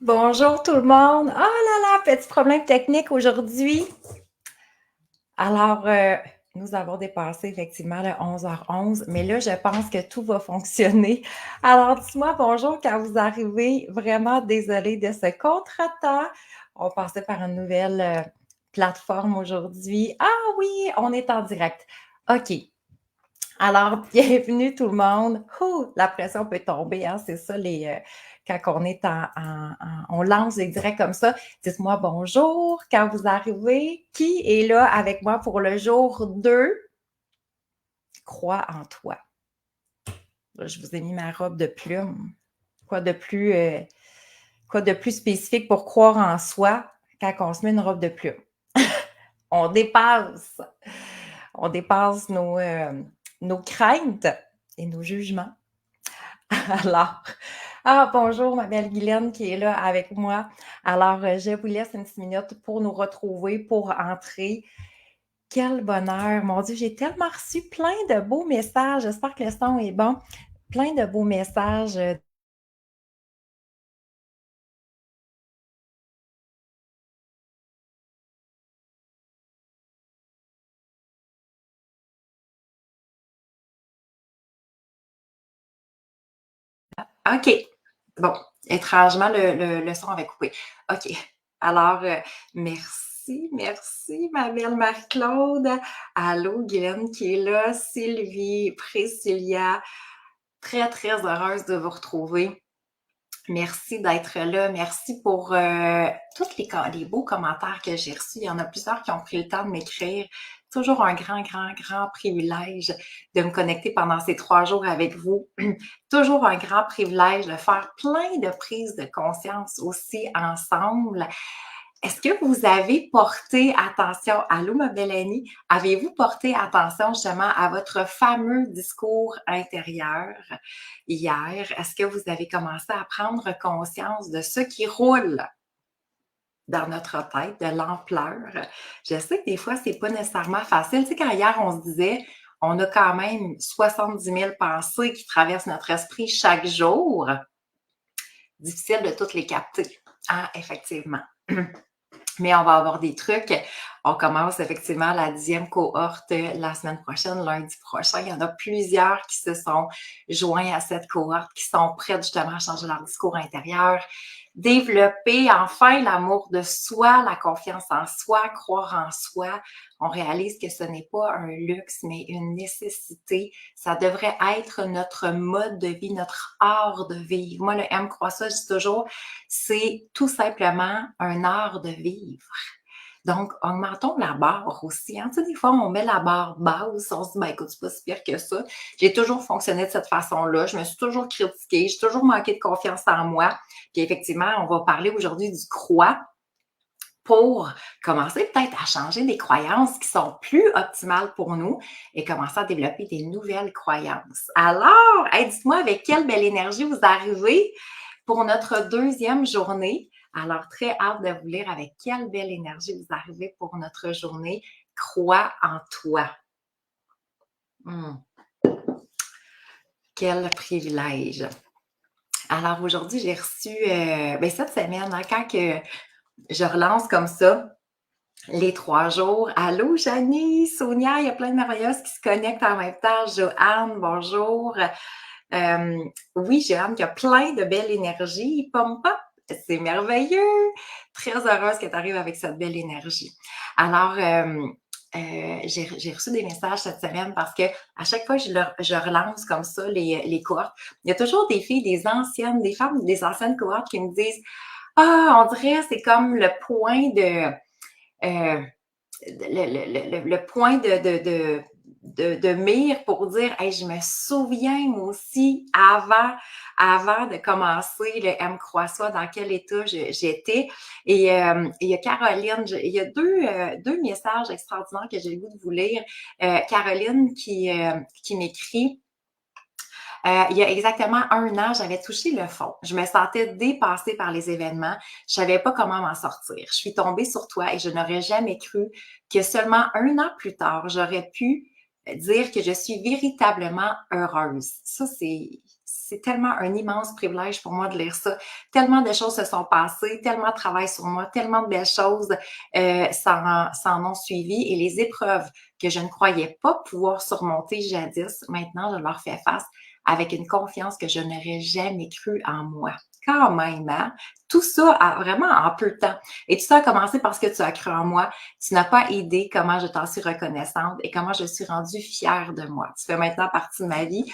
Bonjour tout le monde. Ah là là, petit problème technique aujourd'hui. Alors, nous avons dépassé effectivement le 11h11, mais là, je pense que tout va fonctionner. Alors, dis-moi bonjour quand vous arrivez. Vraiment désolée de ce contretemps. On passait par une nouvelle plateforme aujourd'hui. Ah oui, on est en direct. OK. Alors, bienvenue tout le monde. Ouh, la pression peut tomber, hein, c'est ça quand on est on lance les directs comme ça. Dites-moi bonjour quand vous arrivez. Qui est là avec moi pour le jour 2? Crois en toi. Là, je vous ai mis ma robe de plume. Quoi de plus, euh, quoi de plus spécifique pour croire en soi quand on se met une robe de plume? On dépasse. On dépasse nos craintes et nos jugements. Alors, bonjour, ma belle Guylaine qui est là avec moi. Alors, je vous laisse une petite minute pour nous retrouver, pour entrer. Quel bonheur! Mon Dieu, j'ai tellement reçu plein de beaux messages. J'espère que le son est bon. Plein de beaux messages. OK. Bon, étrangement, le son avait coupé. OK. Alors, merci, ma belle Marie-Claude. Allô, Guylaine qui est là, Sylvie, Priscilla. Très, très heureuse de vous retrouver. Merci d'être là. Merci pour tous les beaux commentaires que j'ai reçus. Il y en a plusieurs qui ont pris le temps de m'écrire. Toujours un grand privilège de me connecter pendant ces 3 jours avec vous. Toujours un grand privilège de faire plein de prises de conscience aussi ensemble. Est-ce que vous avez porté attention, allô ma belle Annie, avez-vous porté attention justement à votre fameux discours intérieur hier? Est-ce que vous avez commencé à prendre conscience de ce qui roule dans notre tête, de l'ampleur? Je sais que des fois, c'est pas nécessairement facile. Tu sais, quand hier, on se disait, on a quand même 70 000 pensées qui traversent notre esprit chaque jour. Difficile de toutes les capter. Ah, effectivement. Mais on va avoir des trucs. On commence effectivement la 10e cohorte la semaine prochaine, lundi prochain. Il y en a plusieurs qui se sont joints à cette cohorte, qui sont prêts justement à changer leur discours intérieur, développer enfin l'amour de soi, la confiance en soi, croire en soi. On réalise que ce n'est pas un luxe, mais une nécessité. Ça devrait être notre mode de vie, notre art de vivre. Moi, le M croit ça, je dis toujours, c'est tout simplement un art de vivre. Donc, augmentons la barre aussi. Hein. Tu sais, des fois, on met la barre basse, on se dit, ben écoute, c'est pas si pire que ça. J'ai toujours fonctionné de cette façon-là. Je me suis toujours critiquée. J'ai toujours manqué de confiance en moi. Puis effectivement, on va parler aujourd'hui du croix pour commencer peut-être à changer des croyances qui sont plus optimales pour nous et commencer à développer des nouvelles croyances. Alors, dites-moi avec quelle belle énergie vous arrivez pour notre 2e journée. Alors, très hâte de vous lire avec quelle belle énergie vous arrivez pour notre journée. Crois en toi. Quel privilège. Alors, aujourd'hui, j'ai reçu, cette semaine, hein, quand que je relance comme ça, les 3 jours. Allô, Janie, Sonia, il y a plein de merveilleuses qui se connectent en même temps. Joanne, bonjour. Oui, Joanne, qui a plein de belle énergie. Pom pom, c'est merveilleux. Très heureuse que tu arrives avec cette belle énergie. Alors, j'ai reçu des messages cette semaine parce que à chaque fois que je relance comme ça les cohortes, il y a toujours des filles, des anciennes, des femmes des anciennes cohortes qui me disent ah, on dirait c'est comme le point le point de mire pour dire hey, je me souviens moi aussi avant de commencer le M Croix-Soi dans quel état j'étais et il y a Caroline, il y a deux messages extraordinaires que j'ai le goût de vous lire. Caroline qui m'écrit il y a exactement 1 an, j'avais touché le fond. Je me sentais dépassée par les événements. Je savais pas comment m'en sortir. Je suis tombée sur toi et je n'aurais jamais cru que seulement 1 an plus tard, j'aurais pu dire que je suis véritablement heureuse. Ça, c'est C'est tellement un immense privilège pour moi de lire ça. Tellement de choses se sont passées, tellement de travail sur moi, tellement de belles choses s'en ont suivi et les épreuves que je ne croyais pas pouvoir surmonter jadis, maintenant, je leur fais face avec une confiance que je n'aurais jamais cru en moi. Quand même, hein? Tout ça vraiment en peu de temps. Et tout ça a commencé parce que tu as cru en moi. Tu n'as pas idée comment je t'en suis reconnaissante et comment je suis rendue fière de moi. Tu fais maintenant partie de ma vie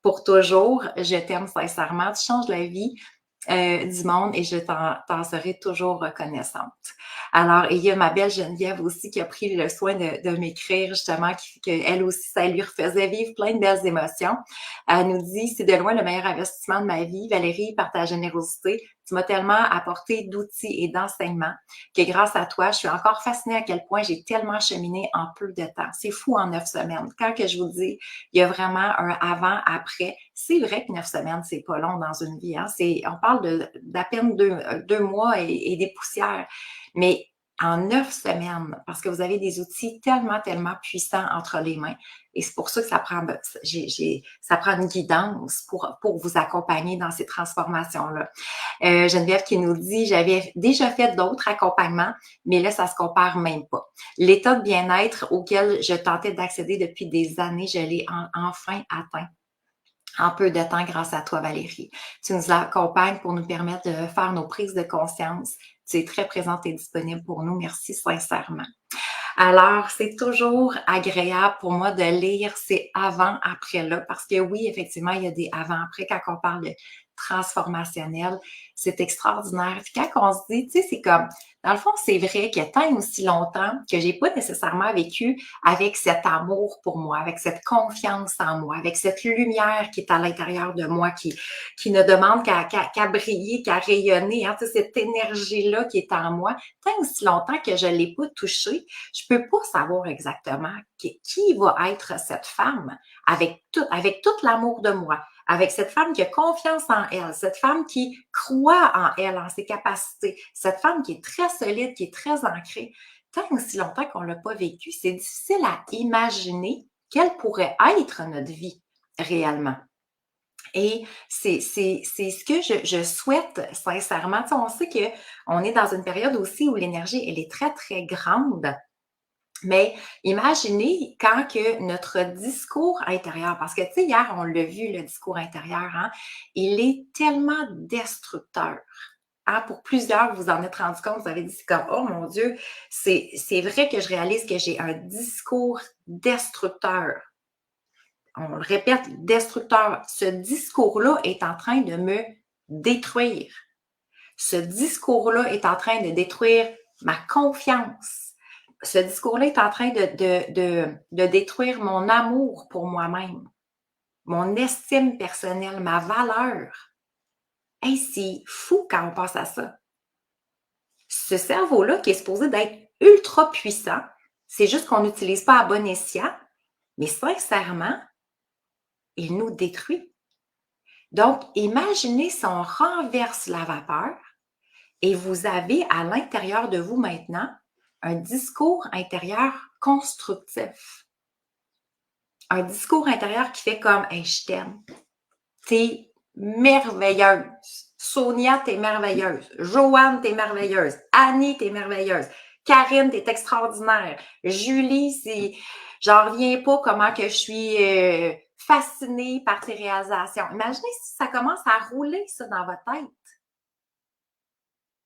pour toujours. Je t'aime sincèrement. Tu changes la vie du monde et je t'en serai toujours reconnaissante. Alors, il y a ma belle Geneviève aussi qui a pris le soin de m'écrire justement, qu'elle aussi, ça lui refaisait vivre plein de belles émotions. Elle nous dit, c'est de loin le meilleur investissement de ma vie. Valérie, par ta générosité, tu m'as tellement apporté d'outils et d'enseignements que grâce à toi, je suis encore fascinée à quel point j'ai tellement cheminé en peu de temps. C'est fou en 9 semaines. Quand que je vous dis, il y a vraiment un avant-après. C'est vrai que 9 semaines, c'est pas long dans une vie. Hein? On parle d'à peine 2 mois et des poussières. Mais en 9 semaines, parce que vous avez des outils tellement, tellement puissants entre les mains. Et c'est pour ça que ça prend une guidance pour vous accompagner dans ces transformations-là. Geneviève qui nous dit, j'avais déjà fait d'autres accompagnements, mais là, ça se compare même pas. L'état de bien-être auquel je tentais d'accéder depuis des années, je l'ai enfin atteint en peu de temps grâce à toi, Valérie. Tu nous accompagnes pour nous permettre de faire nos prises de conscience. Tu es très présente et disponible pour nous. Merci sincèrement. Alors, c'est toujours agréable pour moi de lire ces avant-après-là parce que oui, effectivement, il y a des avant-après quand on parle de transformationnel. C'est extraordinaire. Puis quand on se dit, tu sais, c'est comme, dans le fond, c'est vrai qu'il y a tant aussi longtemps que j'ai pas nécessairement vécu avec cet amour pour moi, avec cette confiance en moi, avec cette lumière qui est à l'intérieur de moi, qui ne demande qu'à briller, qu'à rayonner, hein, tu sais, cette énergie-là qui est en moi, tant aussi longtemps que je l'ai pas touchée, je peux pas savoir exactement qui va être cette femme avec tout l'amour de moi, avec cette femme qui a confiance en elle, cette femme qui croit en elle, en ses capacités, cette femme qui est très solide, qui est très ancrée. Tant aussi longtemps qu'on l'a pas vécu, c'est difficile à imaginer quelle pourrait être notre vie réellement. Et c'est ce que je souhaite sincèrement. Tu sais, on sait qu'on est dans une période aussi où l'énergie, elle est très, très grande. Mais imaginez quand que notre discours intérieur, parce que tu sais, hier, on l'a vu, le discours intérieur, hein, il est tellement destructeur. Hein, pour plusieurs, vous en êtes rendu compte, vous avez dit, c'est comme, oh mon Dieu, c'est vrai que je réalise que j'ai un discours destructeur. On le répète, destructeur. Ce discours-là est en train de me détruire. Ce discours-là est en train de détruire ma confiance. Ce discours-là est en train de détruire mon amour pour moi-même, mon estime personnelle, ma valeur. Hey, c'est fou quand on pense à ça. Ce cerveau-là qui est supposé d'être ultra puissant, c'est juste qu'on n'utilise pas à bon escient, mais sincèrement, il nous détruit. Donc, imaginez si on renverse la vapeur et vous avez à l'intérieur de vous maintenant un discours intérieur constructif. Un discours intérieur qui fait comme hey, je t'aime. T'es merveilleuse. Sonia, t'es merveilleuse. Joanne, t'es merveilleuse. Annie, t'es merveilleuse. Karine, t'es extraordinaire. Julie, j'en reviens pas comment que je suis fascinée par tes réalisations. Imaginez si ça commence à rouler ça dans votre tête.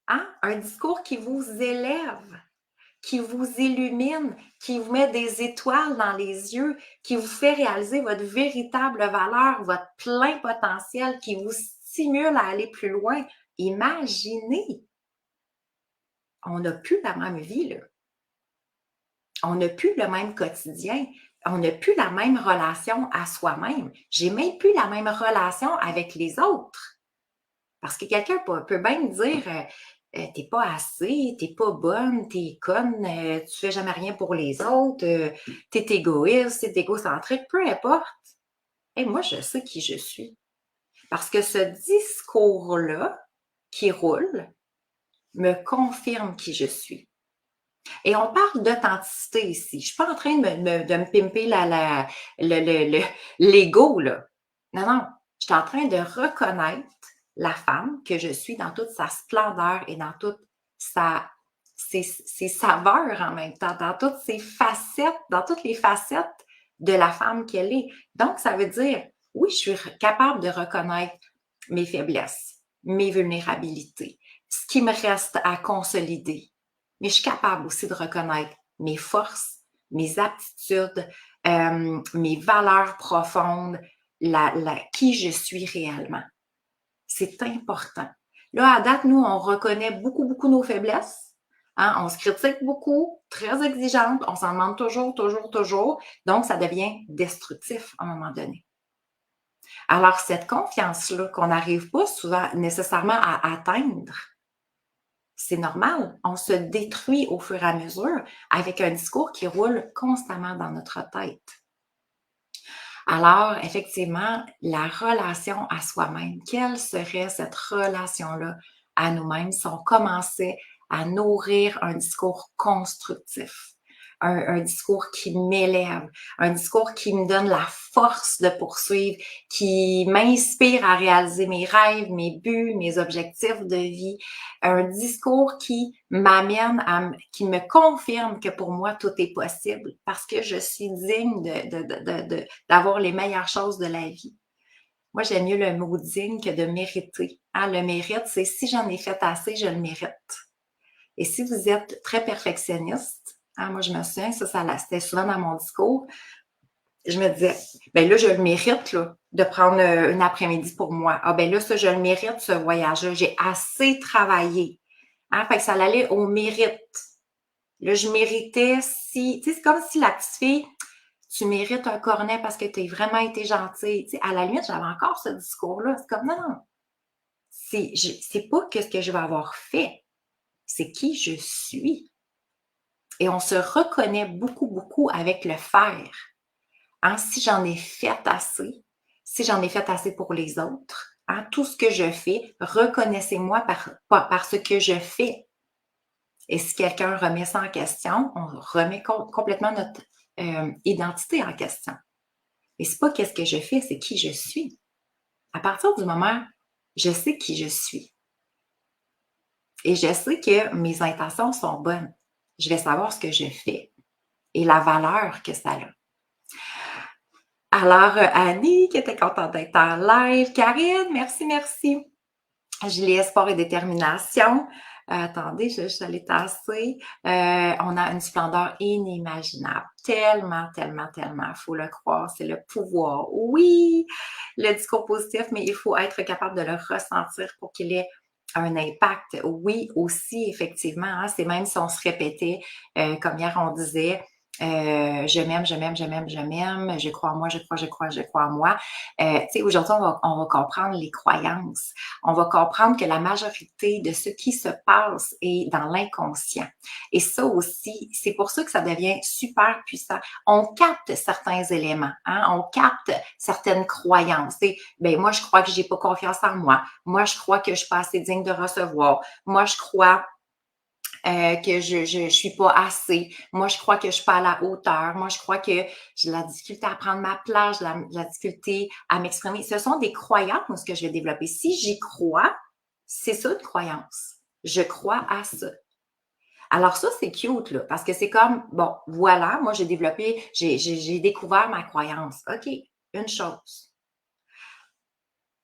Hein? Un discours qui vous élève, qui vous illumine, qui vous met des étoiles dans les yeux, qui vous fait réaliser votre véritable valeur, votre plein potentiel, qui vous stimule à aller plus loin. Imaginez, on n'a plus la même vie, là. On n'a plus le même quotidien. On n'a plus la même relation à soi-même. J'ai même plus la même relation avec les autres. Parce que quelqu'un peut bien me dire t'es pas assez, t'es pas bonne, t'es conne, tu fais jamais rien pour les autres, t'es égoïste, t'es égocentrique, peu importe. Et moi, je sais qui je suis. Parce que ce discours-là qui roule me confirme qui je suis. Et on parle d'authenticité ici. Je suis pas en train de me pimper l'ego, là. Non, non. Je suis en train de reconnaître la femme que je suis dans toute sa splendeur et dans toute sa ses saveurs en même temps, dans toutes ses facettes, dans toutes les facettes de la femme qu'elle est. Donc, ça veut dire, oui, je suis capable de reconnaître mes faiblesses, mes vulnérabilités, ce qui me reste à consolider. Mais je suis capable aussi de reconnaître mes forces, mes aptitudes, mes valeurs profondes, qui je suis réellement. C'est important. Là, à date, nous, on reconnaît beaucoup, beaucoup nos faiblesses. Hein? On se critique beaucoup, très exigeante, on s'en demande toujours, toujours, toujours. Donc, ça devient destructif à un moment donné. Alors, cette confiance-là qu'on n'arrive pas souvent nécessairement à atteindre, c'est normal. On se détruit au fur et à mesure avec un discours qui roule constamment dans notre tête. Alors, effectivement, la relation à soi-même, quelle serait cette relation-là à nous-mêmes si on commençait à nourrir un discours constructif, un discours qui m'élève, un discours qui me donne la force de poursuivre, qui m'inspire à réaliser mes rêves, mes buts, mes objectifs de vie, un discours qui m'amène qui me confirme que pour moi tout est possible parce que je suis digne d'avoir les meilleures choses de la vie. Moi, j'aime mieux le mot digne que de mériter. Hein, le mérite, c'est si j'en ai fait assez, je le mérite. Et si vous êtes très perfectionniste, hein, moi je me souviens, c'était souvent dans mon discours, je me disais, ben là, je le mérite là, de prendre une après-midi pour moi. Ah ben là, ça, je le mérite, ce voyage-là. J'ai assez travaillé. Hein, fait que ça allait au mérite. Là, je méritais si... Tu sais, c'est comme si la petite fille, tu mérites un cornet parce que tu as vraiment été gentille. Tu sais, à la limite, j'avais encore ce discours-là. C'est comme, non. C'est pas que ce que je vais avoir fait, c'est qui je suis. Et on se reconnaît beaucoup, beaucoup avec le faire. Hein, si j'en ai fait assez, si j'en ai fait assez pour les autres, hein, tout ce que je fais, reconnaissez-moi par ce que je fais. Et si quelqu'un remet ça en question, on remet complètement notre identité en question. Et c'est pas qu'est-ce que je fais, c'est qui je suis. À partir du moment, je sais qui je suis. Et je sais que mes intentions sont bonnes. Je vais savoir ce que je fais et la valeur que ça a. Alors, Annie, qui était contente d'être en live. Karine, merci, merci. Julie, espoir et détermination. Attendez, je suis allée tasser. On a une splendeur inimaginable. Tellement, tellement, tellement. Il faut le croire, c'est le pouvoir. Oui, le discours positif, mais il faut être capable de le ressentir pour qu'il ait un impact. Oui, aussi, effectivement. Hein, c'est même si on se répétait, comme hier on disait, je m'aime, je m'aime, je m'aime, je m'aime, je crois en moi, je crois en moi. Tu sais, aujourd'hui, on va comprendre les croyances. On va comprendre que la majorité de ce qui se passe est dans l'inconscient. Et ça aussi, c'est pour ça que ça devient super puissant. On capte certains éléments, hein? On capte certaines croyances. Et, ben, moi, je crois que j'ai pas confiance en moi. Moi, je crois que je suis pas assez digne de recevoir. Moi, je crois que je suis pas assez. Moi, je crois que je suis pas à la hauteur. Moi, je crois que j'ai de la difficulté à prendre ma place, j'ai de la difficulté à m'exprimer. Ce sont des croyances que je vais développer. Si j'y crois, c'est ça une croyance. Je crois à ça. Alors ça, c'est cute, là, parce que c'est comme, bon, voilà, moi, j'ai découvert ma croyance. OK, une chose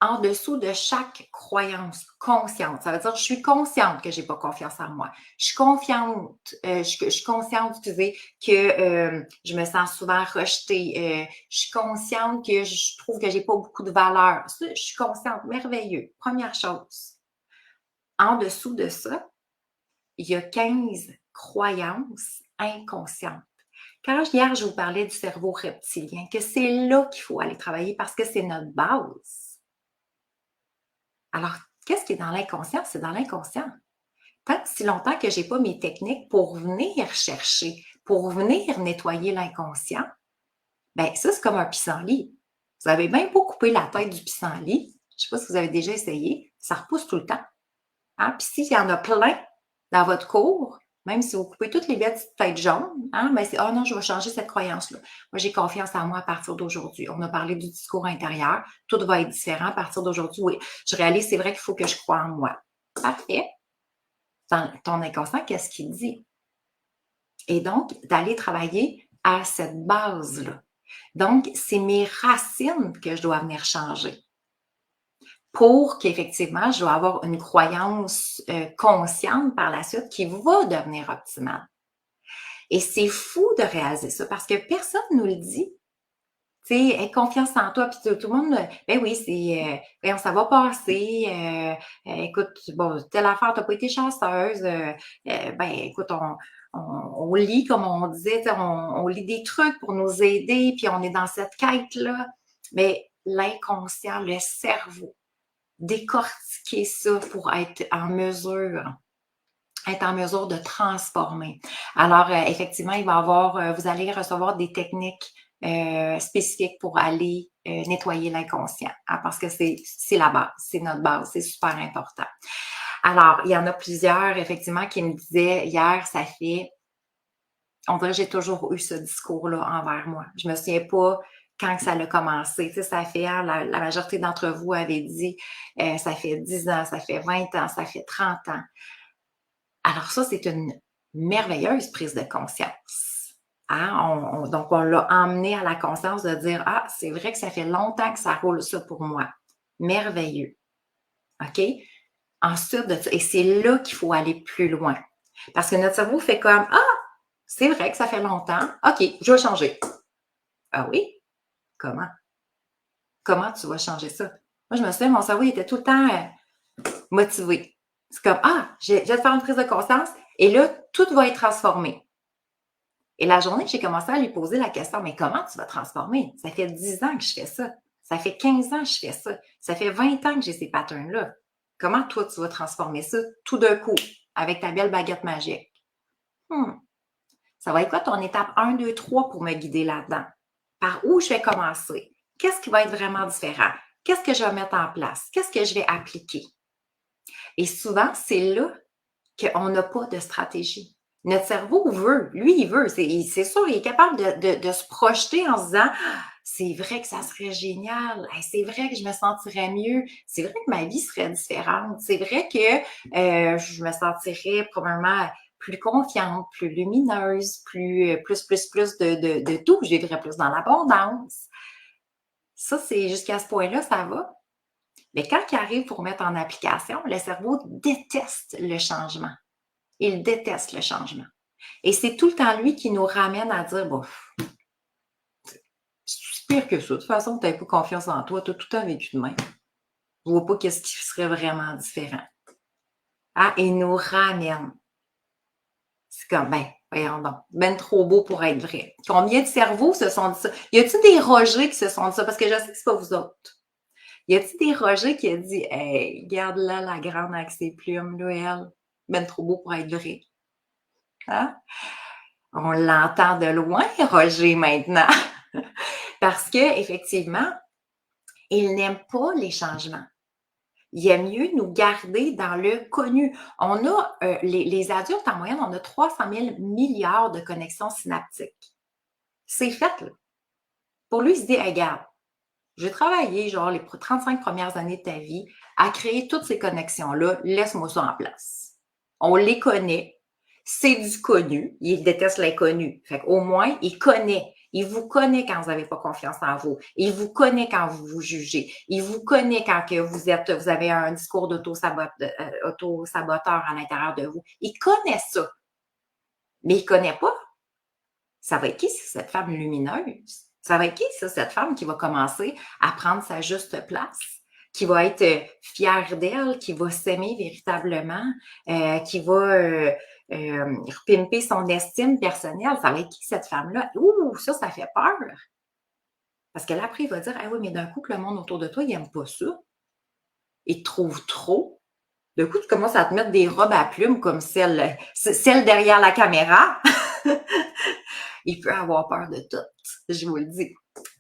en dessous de chaque croyance consciente. Ça veut dire, je suis consciente que j'ai pas confiance en moi. Je suis confiante, je suis consciente, excusez, que je me sens souvent rejetée. Je suis consciente que je trouve que j'ai pas beaucoup de valeur. Ça, je suis consciente, merveilleux. Première chose. En dessous de ça, il y a 15 croyances inconscientes. Quand hier, je vous parlais du cerveau reptilien, que c'est là qu'il faut aller travailler parce que c'est notre base. Alors, qu'est-ce qui est dans l'inconscient? C'est dans l'inconscient. Tant si longtemps que je n'ai pas mes techniques pour venir chercher, pour venir nettoyer l'inconscient, bien, ça, c'est comme un pissenlit. Vous avez bien beau couper la tête du pissenlit, je ne sais pas si vous avez déjà essayé, ça repousse tout le temps. Hein? Puis s'il y en a plein dans votre cour, Même si vous coupez toutes les belles petites têtes jaunes, hein, ben c'est: «Ah non, je vais changer cette croyance-là. Moi, j'ai confiance en moi à partir d'aujourd'hui». On a parlé du discours intérieur. Tout va être différent à partir d'aujourd'hui. Oui, je réalise, c'est vrai qu'il faut que je croie en moi. Parfait. Ton inconscient, qu'est-ce qu'il dit? Et donc, d'aller travailler à cette base-là. Donc, c'est mes racines que je dois venir changer pour qu'effectivement, je dois avoir une croyance consciente par la suite qui va devenir optimale. Et c'est fou de réaliser ça parce que personne ne nous le dit. Tu sais, aie confiance en toi, puis tout le monde, ben oui, c'est, voyons, ça va passer, écoute, bon, telle affaire, tu pas été chanceuse, ben écoute, on lit, comme on disait, on lit des trucs pour nous aider, puis on est dans cette quête-là. Mais l'inconscient, le cerveau, décortiquer ça pour être en mesure de transformer. Alors, effectivement, il va avoir, vous allez recevoir des techniques spécifiques pour aller nettoyer l'inconscient, hein, parce que c'est la base, c'est notre base, c'est super important. Alors, il y en a plusieurs, effectivement, qui me disaient hier, on dirait que j'ai toujours eu ce discours-là envers moi. Je me souviens pas quand ça a commencé. Tu sais, ça fait, hein, la majorité d'entre vous avaient dit, ça fait 10 ans, ça fait 20 ans, ça fait 30 ans. Alors ça, c'est une merveilleuse prise de conscience. Hein? Donc, on l'a emmené à la conscience de dire, ah, c'est vrai que ça fait longtemps que ça roule ça pour moi. Merveilleux. OK? Ensuite de ça, et c'est là qu'il faut aller plus loin. Parce que notre cerveau fait comme, ah, c'est vrai que ça fait longtemps. OK, je vais changer. Ah oui? Comment? Comment tu vas changer ça? Moi, je me souviens, mon cerveau était tout le temps motivé. C'est comme, ah, je vais te faire une prise de conscience et là, tout va être transformé. Et la journée que j'ai commencé à lui poser la question, mais comment tu vas transformer? Ça fait 10 ans que je fais ça. Ça fait 15 ans que je fais ça. Ça fait 20 ans que j'ai ces patterns-là. Comment toi, tu vas transformer ça tout d'un coup avec ta belle baguette magique? Hmm. Ça va être quoi ton étape 1, 2, 3 pour me guider là-dedans? Par où je vais commencer? Qu'est-ce qui va être vraiment différent? Qu'est-ce que je vais mettre en place? Qu'est-ce que je vais appliquer? Et souvent, c'est là qu'on n'a pas de stratégie. Notre cerveau veut, lui, il veut. C'est sûr, il est capable de se projeter en se disant, ah, c'est vrai que ça serait génial. Hey, c'est vrai que je me sentirais mieux. C'est vrai que ma vie serait différente. C'est vrai que je me sentirais probablement plus confiante, plus lumineuse, plus de tout. Je vivrais plus dans l'abondance. Ça, c'est jusqu'à ce point-là, ça va. Mais quand il arrive pour mettre en application, le cerveau déteste le changement. Il déteste le changement. Et c'est tout le temps lui qui nous ramène à dire, bon, c'est pire que ça. De toute façon, tu n'as pas confiance en toi, tu as tout le temps vécu de même. Je vois pas qu'est-ce qui serait vraiment différent. Ah, il nous ramène. C'est comme, ben, voyons donc, ben trop beau pour être vrai. Combien de cerveaux se sont dit ça? Y a-t-il des Rogers qui se sont dit ça? Parce que je sais que c'est pas vous autres. Y a-t-il des Rogers qui a dit, hey, garde-la, la grande avec ses plumes, là, elle. Ben trop beau pour être vrai. Hein? On l'entend de loin, Roger, maintenant. Parce que effectivement, il n'aime pas les changements. Il aime mieux nous garder dans le connu. On a, les adultes, en moyenne, on a 300 000 milliards de connexions synaptiques. C'est fait, là. Pour lui, il se dit, hey, regarde, j'ai travaillé, genre, les 35 premières années de ta vie à créer toutes ces connexions-là. Laisse-moi ça en place. On les connaît. C'est du connu. Il déteste l'inconnu. Fait qu'au moins, il connaît. Il vous connaît quand vous n'avez pas confiance en vous. Il vous connaît quand vous vous jugez. Il vous connaît quand que vous avez un discours d'auto-saboteur à l'intérieur de vous. Il connaît ça. Mais il ne connaît pas. Ça va être qui, cette femme lumineuse? Ça va être qui, ça, cette femme qui va commencer à prendre sa juste place? Qui va être fière d'elle, qui va s'aimer véritablement, qui va pimper son estime personnelle. Ça va être qui cette femme-là? Ouh, ça fait peur. Parce que là, après, il va dire, ah oui, mais d'un coup, que le monde autour de toi, il n'aime pas ça. Il te trouve trop. D'un coup, tu commences à te mettre des robes à plumes comme celle derrière la caméra. Il peut avoir peur de tout, je vous le dis.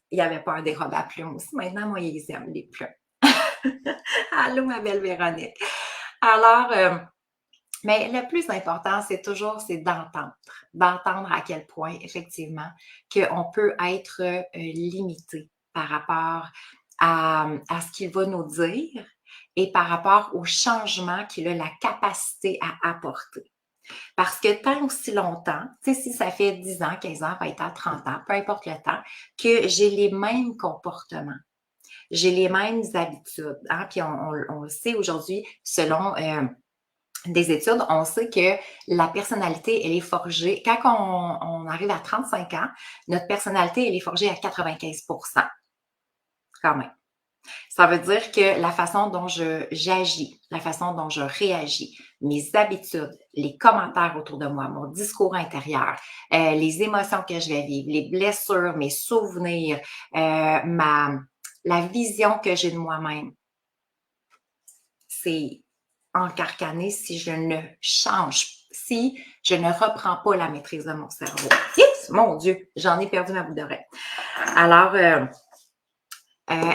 Il avait peur des robes à plumes aussi. Maintenant, moi, ils aiment les plumes. Allô, ma belle Véronique. Alors, Mais le plus important, c'est d'entendre à quel point, effectivement, qu'on peut être limité par rapport à ce qu'il va nous dire et par rapport au changement qu'il a la capacité à apporter. Parce que tant aussi longtemps, tu sais, si ça fait 10 ans, 15 ans, 20 ans, 30 ans, peu importe le temps, que j'ai les mêmes comportements, j'ai les mêmes habitudes, hein, puis on le sait aujourd'hui, selon des études, on sait que la personnalité, elle est forgée, quand on arrive à 35 ans, notre personnalité, elle est forgée à 95 quand même. Ça veut dire que la façon dont j'agis, la façon dont je réagis, mes habitudes, les commentaires autour de moi, mon discours intérieur, les émotions que je vais vivre, les blessures, mes souvenirs, la vision que j'ai de moi-même, c'est encarcané si je ne change, si je ne reprends pas la maîtrise de mon cerveau. Yes! Mon Dieu, j'en ai perdu ma boule d'oreille. Alors,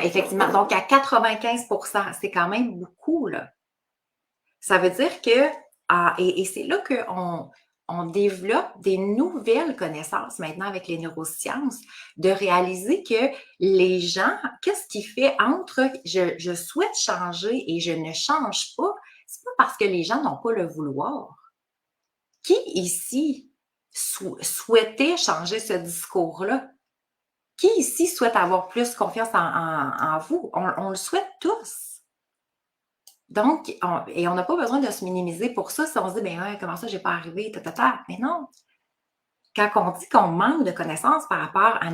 effectivement, donc à 95 c'est quand même beaucoup, là. Ça veut dire que, et c'est là qu'on développe des nouvelles connaissances maintenant avec les neurosciences, de réaliser que les gens, qu'est-ce qui fait entre je souhaite changer et je ne change pas, c'est pas parce que les gens n'ont pas le vouloir. Qui ici souhaitait changer ce discours-là? Qui ici souhaite avoir plus confiance en vous? On le souhaite tous. Donc, on n'a pas besoin de se minimiser pour ça si on se dit, ben ouais, comment ça, j'ai pas arrivé, ta. Mais non. Quand on dit qu'on manque de connaissances par rapport à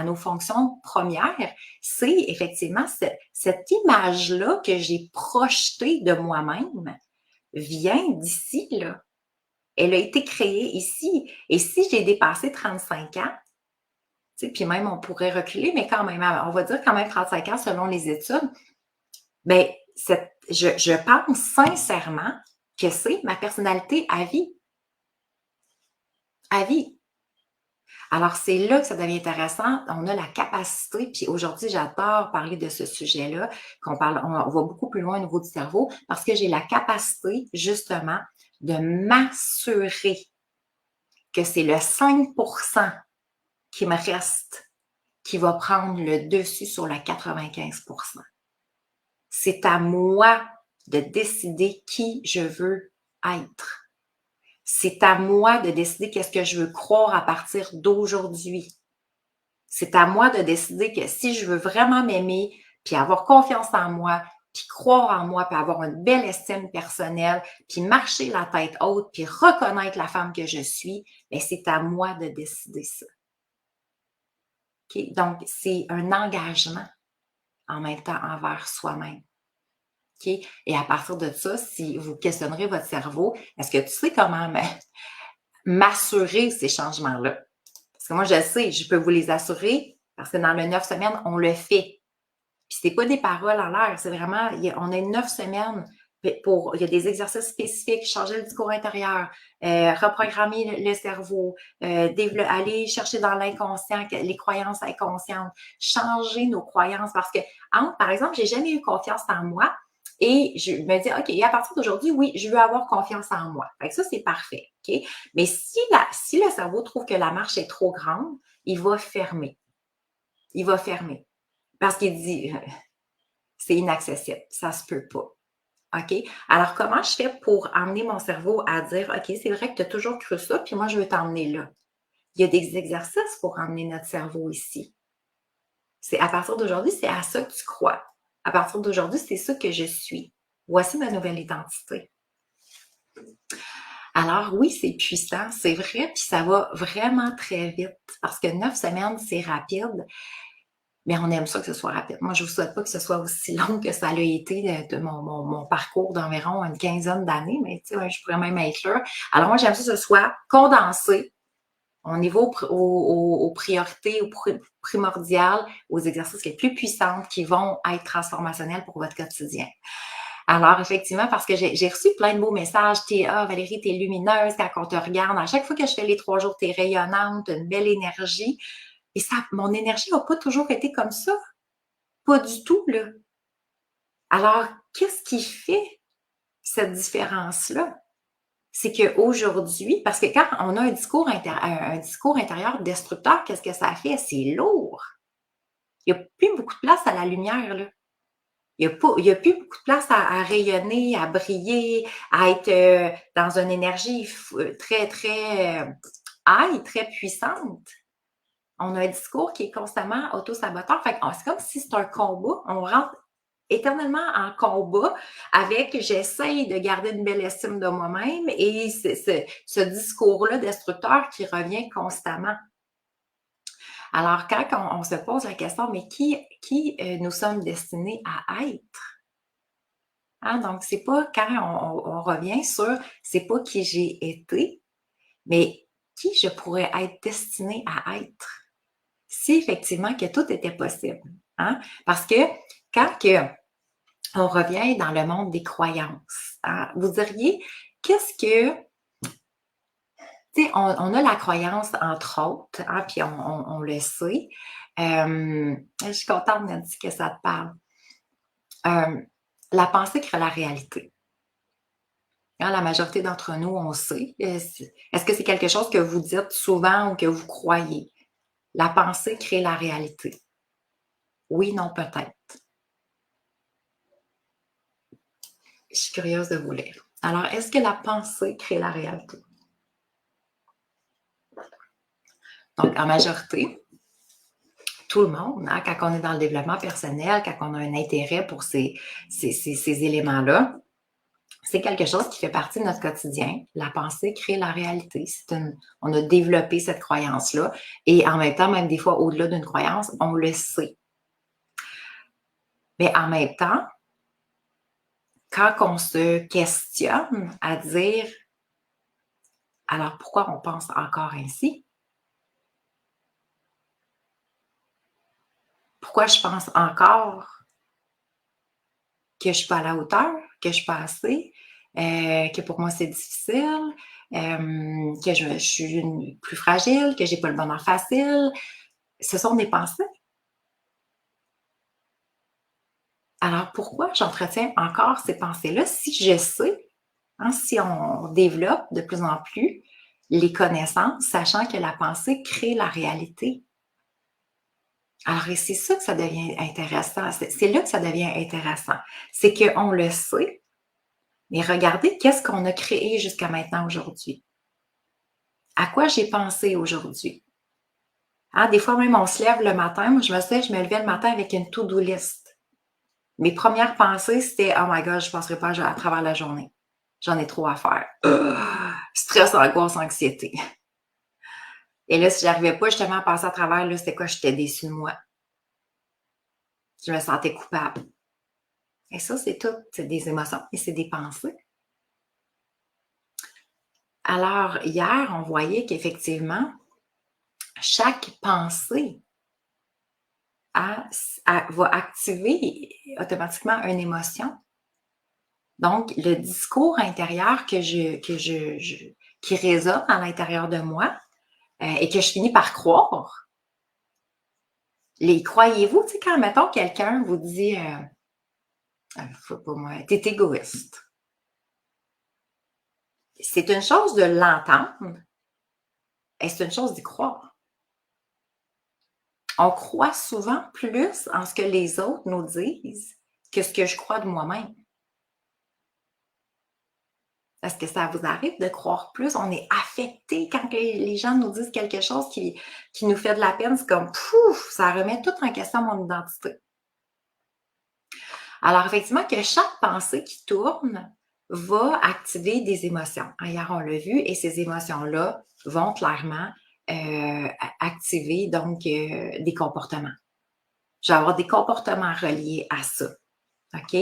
nos fonctions premières, c'est effectivement cette image-là que j'ai projetée de moi-même vient d'ici, là. Elle a été créée ici. Et si j'ai dépassé 35 ans, puis même on pourrait reculer, mais quand même, on va dire quand même 35 ans selon les études, ben, je pense sincèrement que c'est ma personnalité à vie. À vie. Alors, c'est là que ça devient intéressant. On a la capacité, puis aujourd'hui, j'adore parler de ce sujet-là, on va beaucoup plus loin au niveau du cerveau, parce que j'ai la capacité, justement, de m'assurer que c'est le 5 qui me reste qui va prendre le dessus sur la 95 C'est à moi de décider qui je veux être. C'est à moi de décider qu'est-ce que je veux croire à partir d'aujourd'hui. C'est à moi de décider que si je veux vraiment m'aimer, puis avoir confiance en moi, puis croire en moi, puis avoir une belle estime personnelle, puis marcher la tête haute, puis reconnaître la femme que je suis, bien, c'est à moi de décider ça. Okay? Donc, c'est un engagement en même temps envers soi-même. Okay? Et à partir de ça, si vous questionnerez votre cerveau, est-ce que tu sais comment m'assurer ces changements-là? Parce que moi, je sais, je peux vous les assurer parce que dans les 9 semaines, on le fait. Puis c'est pas des paroles en l'air, c'est vraiment, on a 9 semaines il y a des exercices spécifiques, changer le discours intérieur, reprogrammer le cerveau, aller chercher dans l'inconscient les croyances inconscientes, changer nos croyances parce que, par exemple, j'ai jamais eu confiance en moi et je me dis, OK, à partir d'aujourd'hui, oui, je veux avoir confiance en moi. Fait que ça, c'est parfait, OK? Mais si le cerveau trouve que la marche est trop grande, il va fermer. Il va fermer. Parce qu'il dit, c'est inaccessible, ça se peut pas. OK? Alors, comment je fais pour emmener mon cerveau à dire, OK, c'est vrai que tu as toujours cru ça, puis moi, je veux t'emmener là. Il y a des exercices pour emmener notre cerveau ici. C'est à partir d'aujourd'hui, c'est à ça que tu crois. À partir d'aujourd'hui, c'est ça que je suis. Voici ma nouvelle identité. Alors oui, c'est puissant, c'est vrai, puis ça va vraiment très vite parce que 9 semaines, c'est rapide. Mais on aime ça que ce soit rapide. Moi, je ne vous souhaite pas que ce soit aussi long que ça a été de mon parcours d'environ une quinzaine d'années, mais tu sais, je pourrais même être là. Alors moi, j'aime ça que ce soit condensé. On y va aux priorités, aux primordiales, aux exercices les plus puissants qui vont être transformationnels pour votre quotidien. Alors, effectivement, parce que j'ai reçu plein de beaux messages. Valérie, t'es lumineuse quand on te regarde. À chaque fois que je fais les 3 jours, t'es rayonnante, t'as une belle énergie. Et ça, mon énergie n'a pas toujours été comme ça. Pas du tout, là. Alors, qu'est-ce qui fait cette différence-là. C'est qu'aujourd'hui, parce que quand on a un discours intérieur destructeur, qu'est-ce que ça fait? C'est lourd. Il n'y a plus beaucoup de place à la lumière, là. Il y a plus beaucoup de place à rayonner, à briller, à être dans une énergie très, très high, très puissante. On a un discours qui est constamment auto-saboteur. Fait que c'est comme si c'est un combat. On rentre éternellement en combat avec j'essaye de garder une belle estime de moi-même et ce discours-là destructeur qui revient constamment. Alors, quand on se pose la question, mais qui nous sommes destinés à être? Hein? Donc, c'est pas quand on revient sur c'est pas qui j'ai été, mais qui je pourrais être destinée à être. Si effectivement que tout était possible. Hein? Parce que quand on revient dans le monde des croyances, hein, vous diriez, qu'est-ce que... Tu sais, on a la croyance, entre autres, hein, puis on le sait. Je suis contente, Nancy, que ça te parle. La pensée crée la réalité. Hein, la majorité d'entre nous, on sait. Est-ce que c'est quelque chose que vous dites souvent ou que vous croyez? La pensée crée la réalité. Oui, non, peut-être. Je suis curieuse de vous lire. Alors, est-ce que la pensée crée la réalité? Donc, en majorité, tout le monde, hein, quand on est dans le développement personnel, quand on a un intérêt pour ces éléments-là, c'est quelque chose qui fait partie de notre quotidien. La pensée crée la réalité. On a développé cette croyance-là. Et en même temps, même des fois, au-delà d'une croyance, on le sait. Mais en même temps, quand on se questionne à dire alors pourquoi on pense encore ainsi? Pourquoi je pense encore que je ne suis pas à la hauteur, que je ne suis pas assez, que pour moi c'est difficile, que je suis plus fragile, que je n'ai pas le bonheur facile? Ce sont des pensées. Alors pourquoi j'entretiens encore ces pensées-là si je sais, hein, si on développe de plus en plus les connaissances, sachant que la pensée crée la réalité? Alors, et c'est ça que ça devient intéressant. C'est là que ça devient intéressant. C'est qu'on le sait, mais regardez qu'est-ce qu'on a créé jusqu'à maintenant aujourd'hui. À quoi j'ai pensé aujourd'hui? Hein, des fois même, on se lève le matin. Moi, je me levais le matin avec une to-do list. Mes premières pensées, c'était « Oh my God, je ne passerai pas à travers la journée. J'en ai trop à faire. Stress, angoisse, anxiété. » Et là, si j'arrivais pas justement à passer à travers, là, c'était quoi? J'étais déçue de moi. Je me sentais coupable. Et ça, c'est tout. C'est des émotions et c'est des pensées. Alors, hier, on voyait qu'effectivement, chaque pensée va activer automatiquement une émotion. Donc, le discours intérieur qui résonne à l'intérieur de moi et que je finis par croire. Les croyez-vous, tu sais, quand, mettons, quelqu'un vous dit faut pas moi, t'es égoïste. C'est une chose de l'entendre et c'est une chose d'y croire. On croit souvent plus en ce que les autres nous disent que ce que je crois de moi-même. Est-ce que ça vous arrive de croire plus? On est affecté quand les gens nous disent quelque chose qui nous fait de la peine. C'est comme, pouf, ça remet tout en question mon identité. Alors, effectivement, que chaque pensée qui tourne va activer des émotions. Hier, on l'a vu, et ces émotions-là vont clairement activer donc des comportements. Je vais avoir des comportements reliés à ça. OK?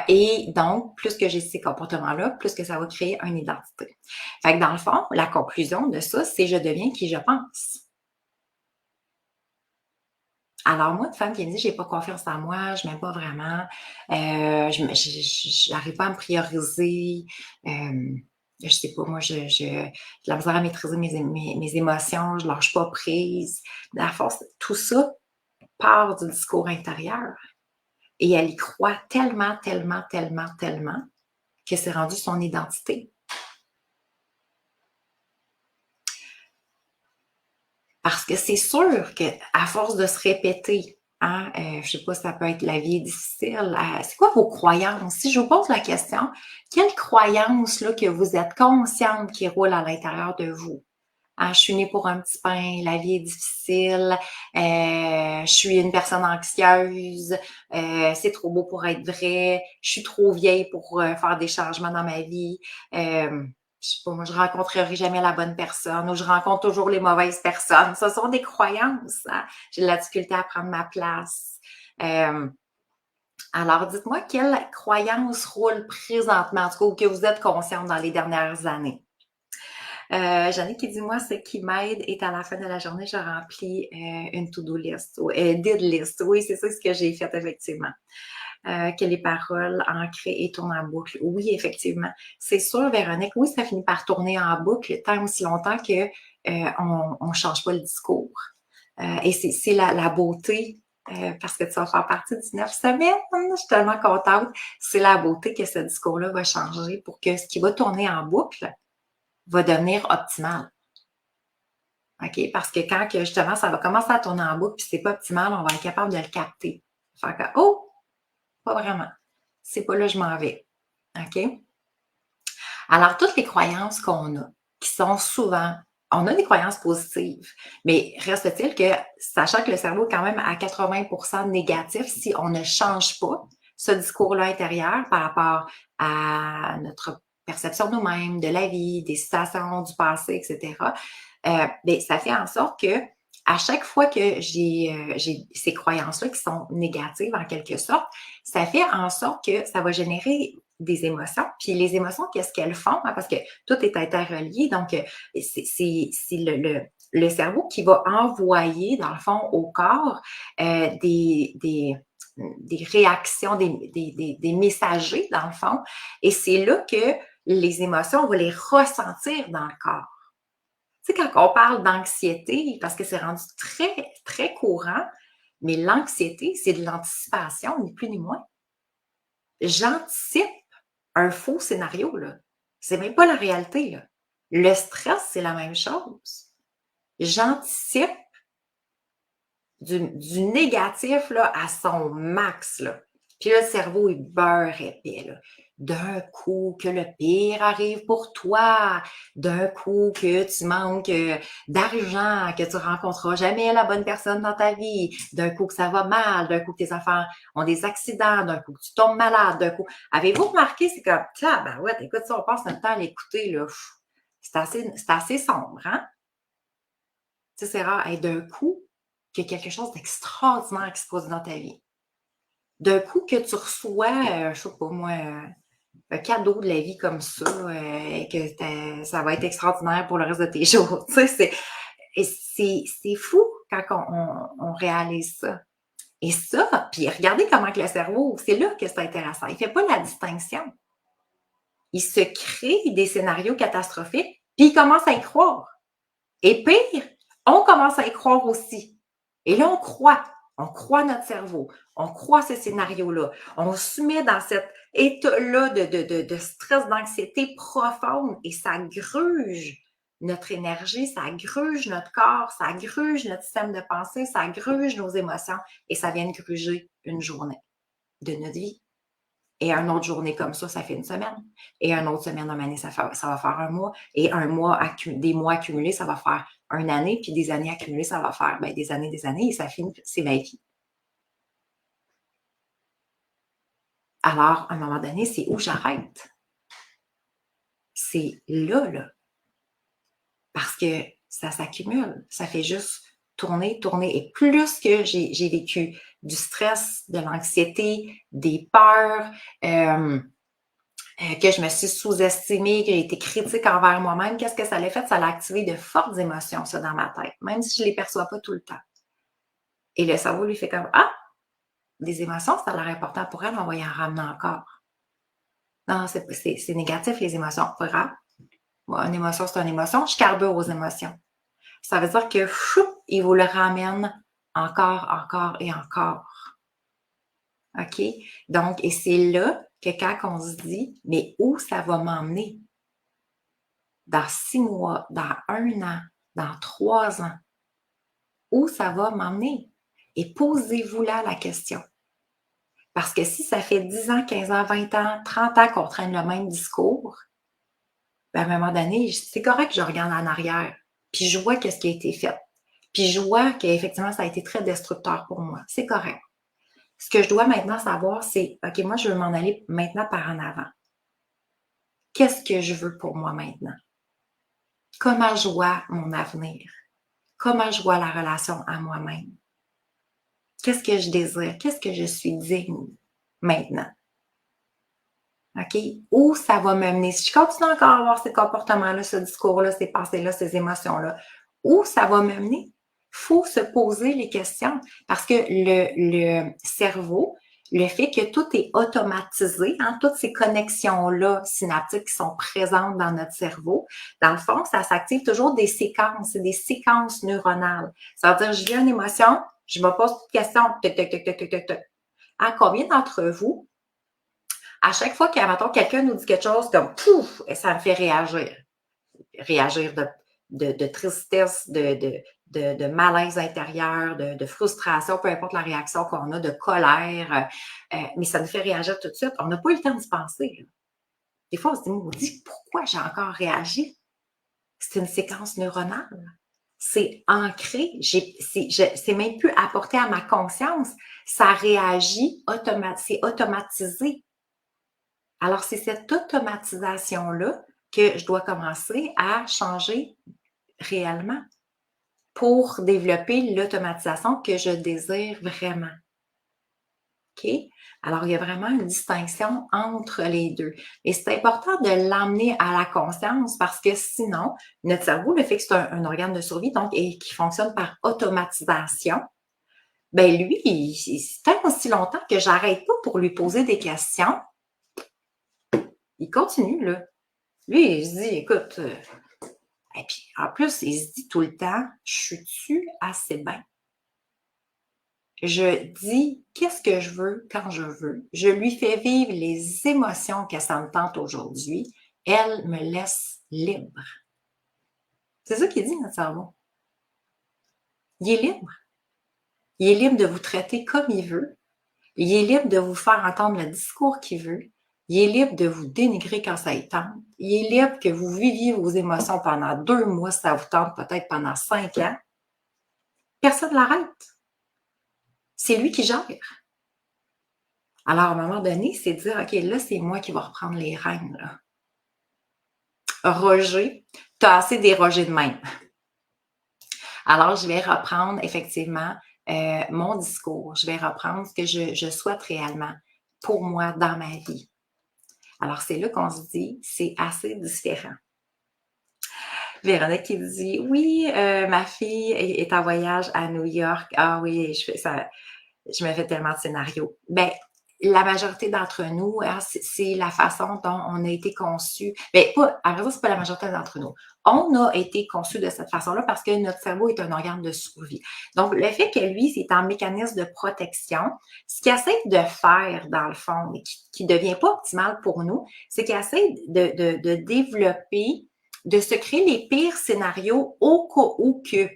Et donc, plus que j'ai ces comportements-là, plus que ça va créer une identité. Fait que dans le fond, la conclusion de ça, c'est je deviens qui je pense. Alors, moi, une femme qui me dit j'ai pas confiance en moi, je m'aime pas vraiment, je n'arrive pas à me prioriser, je sais pas, moi, j'ai la misère à maîtriser mes émotions, je lâche pas prise. Dans la force, tout ça part du discours intérieur. Et elle y croit tellement, tellement, tellement, tellement que c'est rendu son identité. Parce que c'est sûr qu'à force de se répéter, hein, je sais pas, ça peut être la vie est difficile. C'est quoi vos croyances? Si je vous pose la question, quelle croyance là, que vous êtes consciente qui roule à l'intérieur de vous? Ah, je suis née pour un petit pain, la vie est difficile, je suis une personne anxieuse, c'est trop beau pour être vrai, je suis trop vieille pour faire des changements dans ma vie, je sais pas, moi, je rencontrerai jamais la bonne personne ou je rencontre toujours les mauvaises personnes. Ce sont des croyances, hein? J'ai de la difficulté à prendre ma place. Alors, dites-moi quelle croyance roule présentement, en tout cas, ou que vous êtes consciente dans les dernières années. J'en qui dit, moi, ce qui m'aide est à la fin de la journée, je remplis une to-do list, ou did list. Oui, c'est ça ce que j'ai fait, effectivement. Que les paroles ancrées et tournent en boucle. Oui, effectivement. C'est sûr, Véronique, oui, ça finit par tourner en boucle tant aussi longtemps que on change pas le discours. Et c'est la beauté, parce que tu vas faire partie du 9 semaines. Je suis tellement contente. C'est la beauté que ce discours-là va changer pour que ce qui va tourner en boucle va devenir optimal. OK? Parce que quand que justement, ça va commencer à tourner en boucle puis c'est pas optimal, on va être capable de le capter. Faire que, oh, pas vraiment. C'est pas là que je m'en vais. OK? Alors, toutes les croyances qu'on a, qui sont souvent, on a des croyances positives, mais reste-t-il que, sachant que le cerveau est quand même à 80% négatif, si on ne change pas ce discours-là intérieur par rapport à notre perception de nous-mêmes, de la vie, des situations du passé, etc., bien, ça fait en sorte que à chaque fois que j'ai ces croyances-là qui sont négatives en quelque sorte, ça fait en sorte que ça va générer des émotions. Puis les émotions, qu'est-ce qu'elles font? Hein? Parce que tout est interrelié. Donc, c'est le cerveau qui va envoyer, dans le fond, au corps des réactions, des messagers, dans le fond. Et c'est là que les émotions, on va les ressentir dans le corps. Tu sais, quand on parle d'anxiété, parce que c'est rendu très, très courant, mais l'anxiété, c'est de l'anticipation, ni plus ni moins. J'anticipe un faux scénario, là. C'est même pas la réalité, là. Le stress, c'est la même chose. J'anticipe du négatif, là, à son max, là. Puis là, le cerveau, il beurre épais, là. D'un coup, que le pire arrive pour toi. D'un coup, que tu manques d'argent, que tu rencontreras jamais la bonne personne dans ta vie. D'un coup, que ça va mal. D'un coup, que tes enfants ont des accidents. D'un coup, que tu tombes malade. D'un coup, avez-vous remarqué, c'est comme, tiens, ben ouais, écoute, ça, on passe notre temps à l'écouter, là. C'est assez sombre, hein? Tu sais, c'est rare. Et d'un coup, qu'il y a quelque chose d'extraordinaire qui se passe dans ta vie. D'un coup, que tu reçois, je sais pas moi, un cadeau de la vie comme ça, que ça va être extraordinaire pour le reste de tes jours. Tu sais, c'est fou quand on réalise ça. Et ça, puis regardez comment que le cerveau, c'est là que c'est intéressant. Il fait pas la distinction. Il se crée des scénarios catastrophiques, puis il commence à y croire. Et pire, on commence à y croire aussi. Et là, on croit notre cerveau, on croit ce scénario-là, on se met dans cet état-là de stress, d'anxiété profonde et ça gruge notre énergie, ça gruge notre corps, ça gruge notre système de pensée, ça gruge nos émotions et ça vient de gruger une journée de notre vie. Et une autre journée comme ça fait une semaine. Et une autre semaine, une année, ça va faire un mois. Et un mois, des mois accumulés, ça va faire une année. Puis des années accumulées, ça va faire des années. Et ça finit, c'est la vie. Alors, à un moment donné, c'est où j'arrête. C'est là, là. Parce que ça s'accumule. Ça fait juste tourner, tourner. Et plus que j'ai vécu du stress, de l'anxiété, des peurs, que je me suis sous-estimée, que j'ai été critique envers moi-même, qu'est-ce que ça l'a fait? Ça l'a activé de fortes émotions, ça, dans ma tête, même si je ne les perçois pas tout le temps. Et le cerveau lui fait comme, ah, des émotions, ça a l'air important pour elle, on va y en ramener encore. Non, c'est négatif, les émotions, pas grave. Bon, une émotion, c'est une émotion, je carbure aux émotions. Ça veut dire que, il vous le ramène encore, encore et encore. OK? Donc, et c'est là que quand on se dit, mais où ça va m'emmener? Dans 6 mois, dans 1 an, dans 3 ans, où ça va m'emmener? Et posez-vous là la question. Parce que si ça fait 10 ans, 15 ans, 20 ans, 30 ans qu'on traîne le même discours, ben à un moment donné, c'est correct que je regarde en arrière, puis je vois qu'est-ce qui a été fait. Puis je vois qu'effectivement, ça a été très destructeur pour moi. C'est correct. Ce que je dois maintenant savoir, c'est, OK, moi, je veux m'en aller maintenant par en avant. Qu'est-ce que je veux pour moi maintenant? Comment je vois mon avenir? Comment je vois la relation à moi-même? Qu'est-ce que je désire? Qu'est-ce que je suis digne maintenant? OK? Où ça va m'amener? Si je continue encore à avoir ces comportements-là, ce discours-là, ces pensées-là, ces émotions-là, où ça va m'amener? Il faut se poser les questions parce que le cerveau, le fait que tout est automatisé, hein, toutes ces connexions-là synaptiques qui sont présentes dans notre cerveau, dans le fond, ça s'active toujours des séquences, c'est des séquences neuronales. Ça veut dire, je vis une émotion, je me pose une question, toc, toc, toc, toc, toc, toc, toc. À combien d'entre vous, à chaque fois que, quelqu'un nous dit quelque chose comme pouf, ça me fait réagir. Réagir de tristesse, de malaise intérieur, de frustration, peu importe la réaction qu'on a, de colère, mais ça nous fait réagir tout de suite. On n'a pas eu le temps d'y penser. Là. Des fois, on se dit, maudit, pourquoi j'ai encore réagi? C'est une séquence neuronale. C'est ancré, c'est même plus apporté à ma conscience. Ça réagit, c'est automatisé. Alors, c'est cette automatisation-là que je dois commencer à changer réellement pour développer l'automatisation que je désire vraiment. OK? Alors, il y a vraiment une distinction entre les deux. Et c'est important de l'emmener à la conscience parce que sinon, notre cerveau, le fait que c'est un organe de survie, donc, et qui fonctionne par automatisation, ben lui, tant aussi longtemps que j'arrête pas pour lui poser des questions, il continue, là. Lui, il se dit, écoute, et puis en plus, il se dit tout le temps, je suis-tu assez bien? Je dis qu'est-ce que je veux quand je veux. Je lui fais vivre les émotions que ça me tente aujourd'hui. Elle me laisse libre. C'est ça qu'il dit, notre cerveau. Il est libre. Il est libre de vous traiter comme il veut. Il est libre de vous faire entendre le discours qu'il veut. Il est libre de vous dénigrer quand ça y tente. Il est libre que vous viviez vos émotions pendant 2 mois, si ça vous tente, peut-être pendant 5 ans. Personne ne l'arrête. C'est lui qui gère. Alors, à un moment donné, c'est de dire, OK, là, c'est moi qui vais reprendre les rênes. Là. Roger, tu as assez dérogé de même. Alors, je vais reprendre effectivement mon discours. Je vais reprendre ce que je souhaite réellement pour moi dans ma vie. Alors, c'est là qu'on se dit, c'est assez différent. Véronique qui dit, oui, ma fille est en voyage à New York. Ah oui, je me fais tellement de scénarios. Ben, la majorité d'entre nous, hein, c'est la façon dont on a été conçu. Mais pas, à vrai dire, c'est pas la majorité d'entre nous. On a été conçu de cette façon-là parce que notre cerveau est un organe de survie. Donc, le fait que lui, c'est un mécanisme de protection, ce qu'il essaie de faire, dans le fond, mais qui devient pas optimal pour nous, c'est qu'il essaie de développer, de se créer les pires scénarios au cas où que.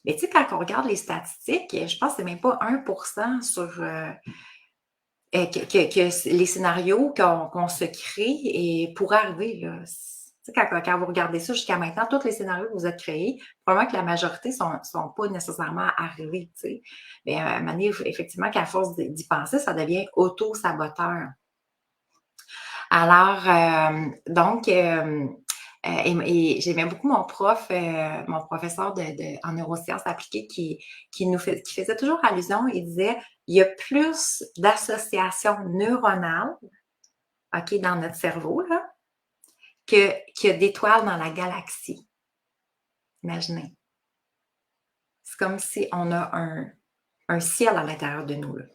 Mais tu sais, quand on regarde les statistiques, je pense que c'est même pas 1% sur que les scénarios qu'on se crée et pour arriver. Là. Tu sais, quand vous regardez ça jusqu'à maintenant, tous les scénarios que vous avez créés, probablement que la majorité ne sont pas nécessairement arrivés. Tu sais. Mais à un moment donné, effectivement, qu'à force d'y penser, ça devient auto-saboteur. Alors, donc, et j'aimais beaucoup mon professeur en neurosciences appliquées qui faisait toujours allusion. Il disait, il y a plus d'associations neuronales, OK, dans notre cerveau, là, qu'il y a d'étoiles dans la galaxie. Imaginez. C'est comme si on a un ciel à l'intérieur de nous, là.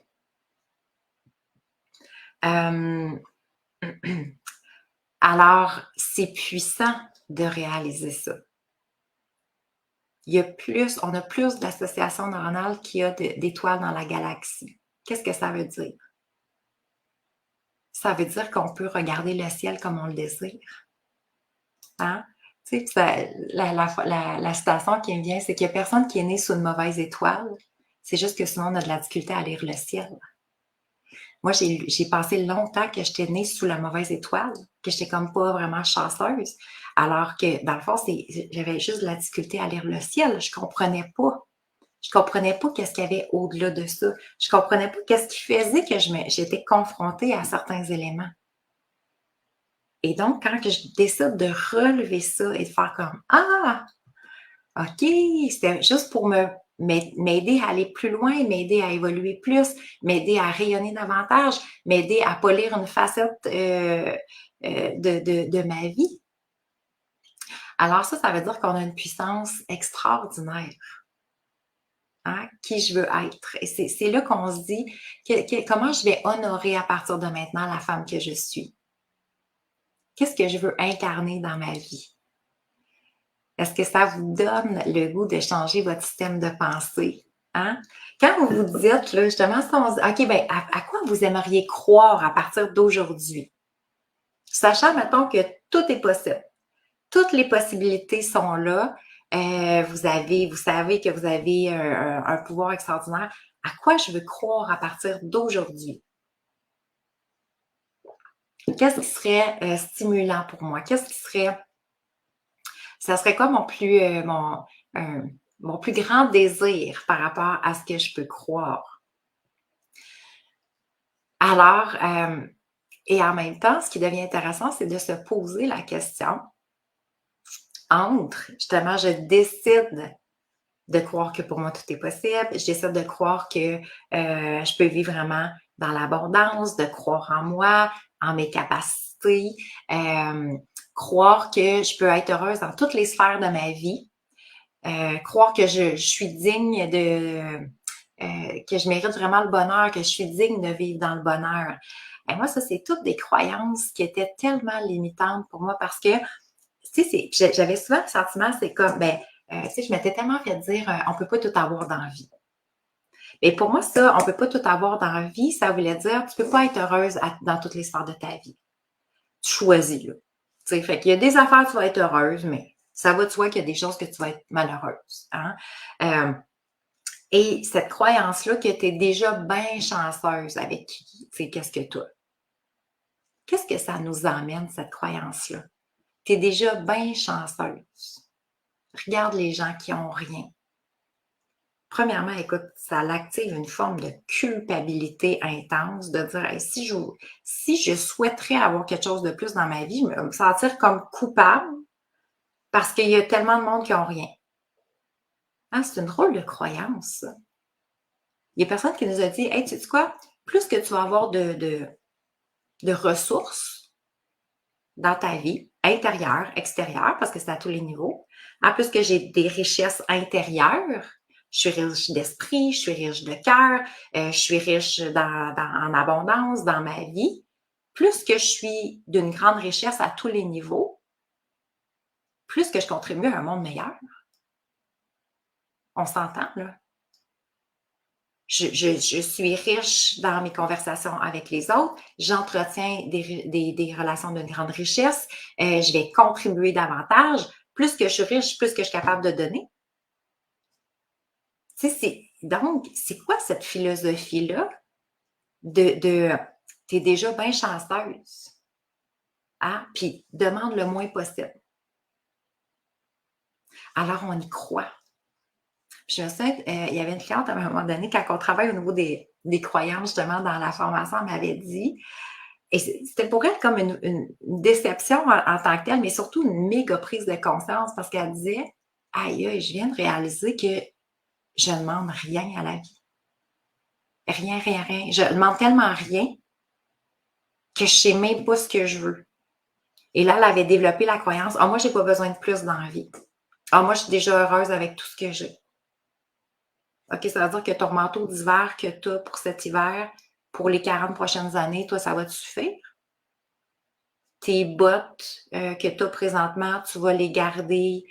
Alors, c'est puissant de réaliser ça. On a plus d'associations neuronales qu'il y a d'étoiles dans la galaxie. Qu'est-ce que ça veut dire? ça veut dire qu'on peut regarder le ciel comme on le désire. Hein? Tu sais, ça, la citation qui me vient, c'est qu'il n'y a personne qui est né sous une mauvaise étoile. C'est juste que sinon, on a de la difficulté à lire le ciel. Moi, j'ai passé longtemps que j'étais née sous la mauvaise étoile, que j'étais comme pas vraiment chanceuse, alors que, dans le fond, j'avais juste de la difficulté à lire le ciel. Je comprenais pas. Je comprenais pas qu'est-ce qu'il y avait au-delà de ça. Je comprenais pas qu'est-ce qui faisait que j'étais confrontée à certains éléments. Et donc, quand que je décide de relever ça et de faire comme Ah, OK, c'était juste pour m'aider à aller plus loin, m'aider à évoluer plus, m'aider à rayonner davantage, m'aider à polir une facette de ma vie. Alors ça veut dire qu'on a une puissance extraordinaire. Hein, qui je veux être. Et c'est là qu'on se dit comment je vais honorer à partir de maintenant la femme que je suis. Qu'est-ce que je veux incarner dans ma vie? Est-ce que ça vous donne le goût de changer votre système de pensée? Hein? Quand vous vous dites, là, justement, ça, on se dit, OK, ben, à quoi vous aimeriez croire à partir d'aujourd'hui? Sachant, mettons, que tout est possible. Toutes les possibilités sont là. Vous savez que vous avez un pouvoir extraordinaire. À quoi je veux croire à partir d'aujourd'hui? Qu'est-ce qui serait stimulant pour moi? Ça serait quoi mon plus grand désir par rapport à ce que je peux croire? Alors, et en même temps, ce qui devient intéressant, c'est de se poser la question entre, justement, je décide de croire que pour moi tout est possible, je décide de croire que je peux vivre vraiment dans l'abondance, de croire en moi, en mes capacités, croire que je peux être heureuse dans toutes les sphères de ma vie, croire que je suis digne que je mérite vraiment le bonheur, que je suis digne de vivre dans le bonheur. Et moi, ça, c'est toutes des croyances qui étaient tellement limitantes pour moi parce que, tu sais, j'avais souvent le sentiment, c'est comme, tu sais, je m'étais tellement fait dire, on peut pas tout avoir dans la vie. Et pour moi, ça, on peut pas tout avoir dans la vie, ça voulait dire, tu peux pas être heureuse dans toutes les sphères de ta vie. Tu choisis, là. Tu sais, fait qu'il y a des affaires, tu vas être heureuse, mais ça va de soi qu'il y a des choses que tu vas être malheureuse. Hein? Et cette croyance-là que tu es déjà bien chanceuse avec qui, tu sais, qu'est-ce que tu as? Qu'est-ce que ça nous emmène, cette croyance-là? Tu es déjà bien chanceuse. Regarde les gens qui ont rien. Premièrement, écoute, ça l'active une forme de culpabilité intense de dire hey, si je souhaiterais avoir quelque chose de plus dans ma vie, je vais me sentir comme coupable parce qu'il y a tellement de monde qui n'ont rien. Hein, c'est une drôle de croyance, ça. Il y a personne qui nous a dit hey, tu sais quoi? Plus que tu vas avoir de ressources dans ta vie, intérieure, extérieure, parce que c'est à tous les niveaux. En plus que j'ai des richesses intérieures, je suis riche d'esprit, je suis riche de cœur, je suis riche en abondance dans ma vie. Plus que je suis d'une grande richesse à tous les niveaux, plus que je contribue à un monde meilleur. On s'entend, là? Je suis riche dans mes conversations avec les autres, j'entretiens des relations d'une grande richesse, je vais contribuer davantage. Plus que je suis riche, plus que je suis capable de donner. Tu sais, donc, c'est quoi cette philosophie-là de t'es déjà bien chanceuse, hein? Puis demande le moins possible. Alors, on y croit. Je me souviens, il y avait une cliente à un moment donné, quand on travaille au niveau des croyances, justement, dans la formation, elle m'avait dit, et c'était pour elle comme une déception en tant que telle, mais surtout une méga prise de conscience parce qu'elle disait, aïe, je viens de réaliser que je ne demande rien à la vie. Rien, rien, rien. Je demande tellement rien que je sais même pas ce que je veux. Et là, elle avait développé la croyance, ah, moi, j'ai pas besoin de plus dans la vie. Ah, moi, je suis déjà heureuse avec tout ce que j'ai. OK, ça veut dire que ton manteau d'hiver que tu as pour cet hiver, pour les 40 prochaines années, toi, ça va te suffire? Tes bottes que tu as présentement, tu vas les garder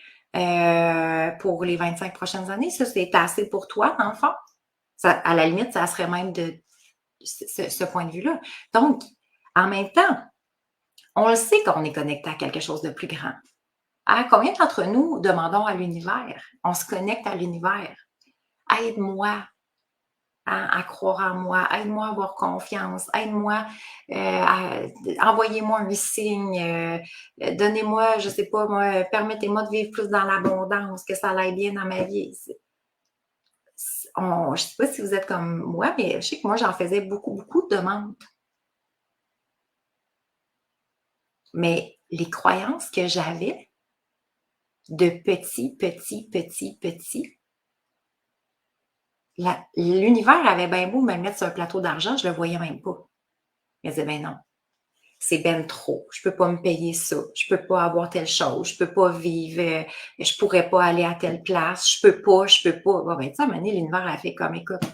pour les 25 prochaines années. Ça, c'est assez pour toi, dans le fond. Ça, à la limite, ça serait même de ce point de vue-là. Donc, En même temps, on le sait qu'on est connecté à quelque chose de plus grand. Hein? Combien d'entre nous demandons à l'univers? On se connecte à l'univers. Aide-moi à croire en moi, aide-moi à avoir confiance, aide-moi, envoyez-moi un signe, donnez-moi, je sais pas moi, permettez-moi de vivre plus dans l'abondance, que ça aille bien dans ma vie. Je sais pas si vous êtes comme moi, mais je sais que moi, j'en faisais beaucoup, beaucoup de demandes. Mais les croyances que j'avais de petit, l'univers avait bien beau me le mettre sur un plateau d'argent, je le voyais même pas. Il disait, ben non, c'est ben trop. Je peux pas me payer ça. Je peux pas avoir telle chose. Je peux pas vivre. Je pourrais pas aller à telle place. Je peux pas. Bon, ben, tu sais, à un moment donné, l'univers a fait comme, écoute,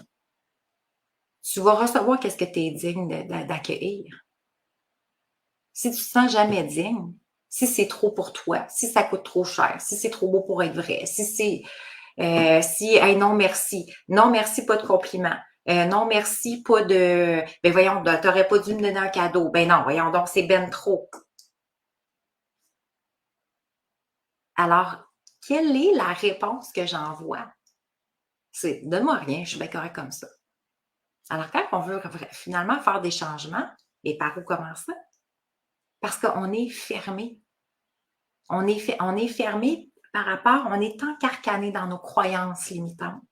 tu vas recevoir qu'est-ce que tu es digne d'accueillir. Si tu te sens jamais digne, si c'est trop pour toi, si ça coûte trop cher, si c'est trop beau pour être vrai, hey, non merci, non merci, pas de compliment, non merci, pas de, ben voyons, t'aurais pas dû me donner un cadeau, ben non, voyons donc, c'est ben trop. Alors, quelle est la réponse que j'envoie? C'est donne-moi rien, je suis bien correct comme ça. Alors, quand on veut finalement faire des changements, et par où commencer? Parce qu'on est fermé. On est fermé par rapport, on est encarcané dans nos croyances limitantes,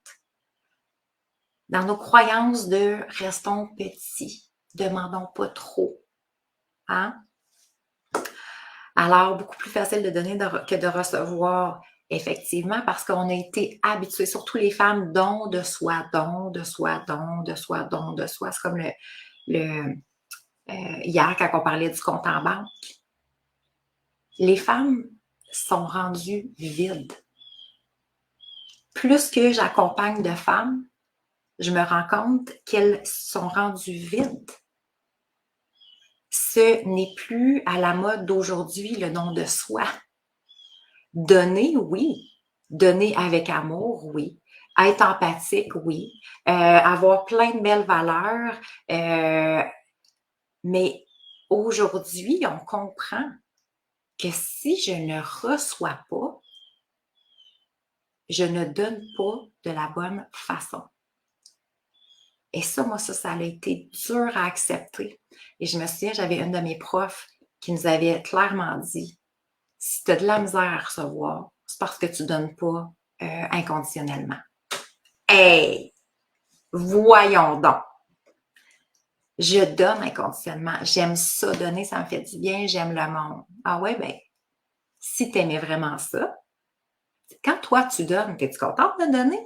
dans nos croyances de restons petits, demandons pas trop. Hein? Alors, beaucoup plus facile de donner que de recevoir, effectivement, parce qu'on a été habitués, surtout les femmes, don de soi, don de soi, don de soi, don de soi. C'est comme hier, quand on parlait du compte en banque. Les femmes sont rendues vides. Plus que j'accompagne de femmes, je me rends compte qu'elles sont rendues vides. Ce n'est plus à la mode d'aujourd'hui le don de soi. Donner, oui. Donner avec amour, oui. Être empathique, oui. Avoir plein de belles valeurs. Mais aujourd'hui, on comprend que si je ne reçois pas, je ne donne pas de la bonne façon. Et ça, moi, ça a été dur à accepter. Et je me souviens, j'avais une de mes profs qui nous avait clairement dit, si tu as de la misère à recevoir, c'est parce que tu ne donnes pas inconditionnellement. Hey! Voyons donc! Je donne inconditionnellement. J'aime ça donner, ça me fait du bien, j'aime le monde. Ah ouais, ben, si tu aimais vraiment ça, quand toi tu donnes, es-tu contente de donner?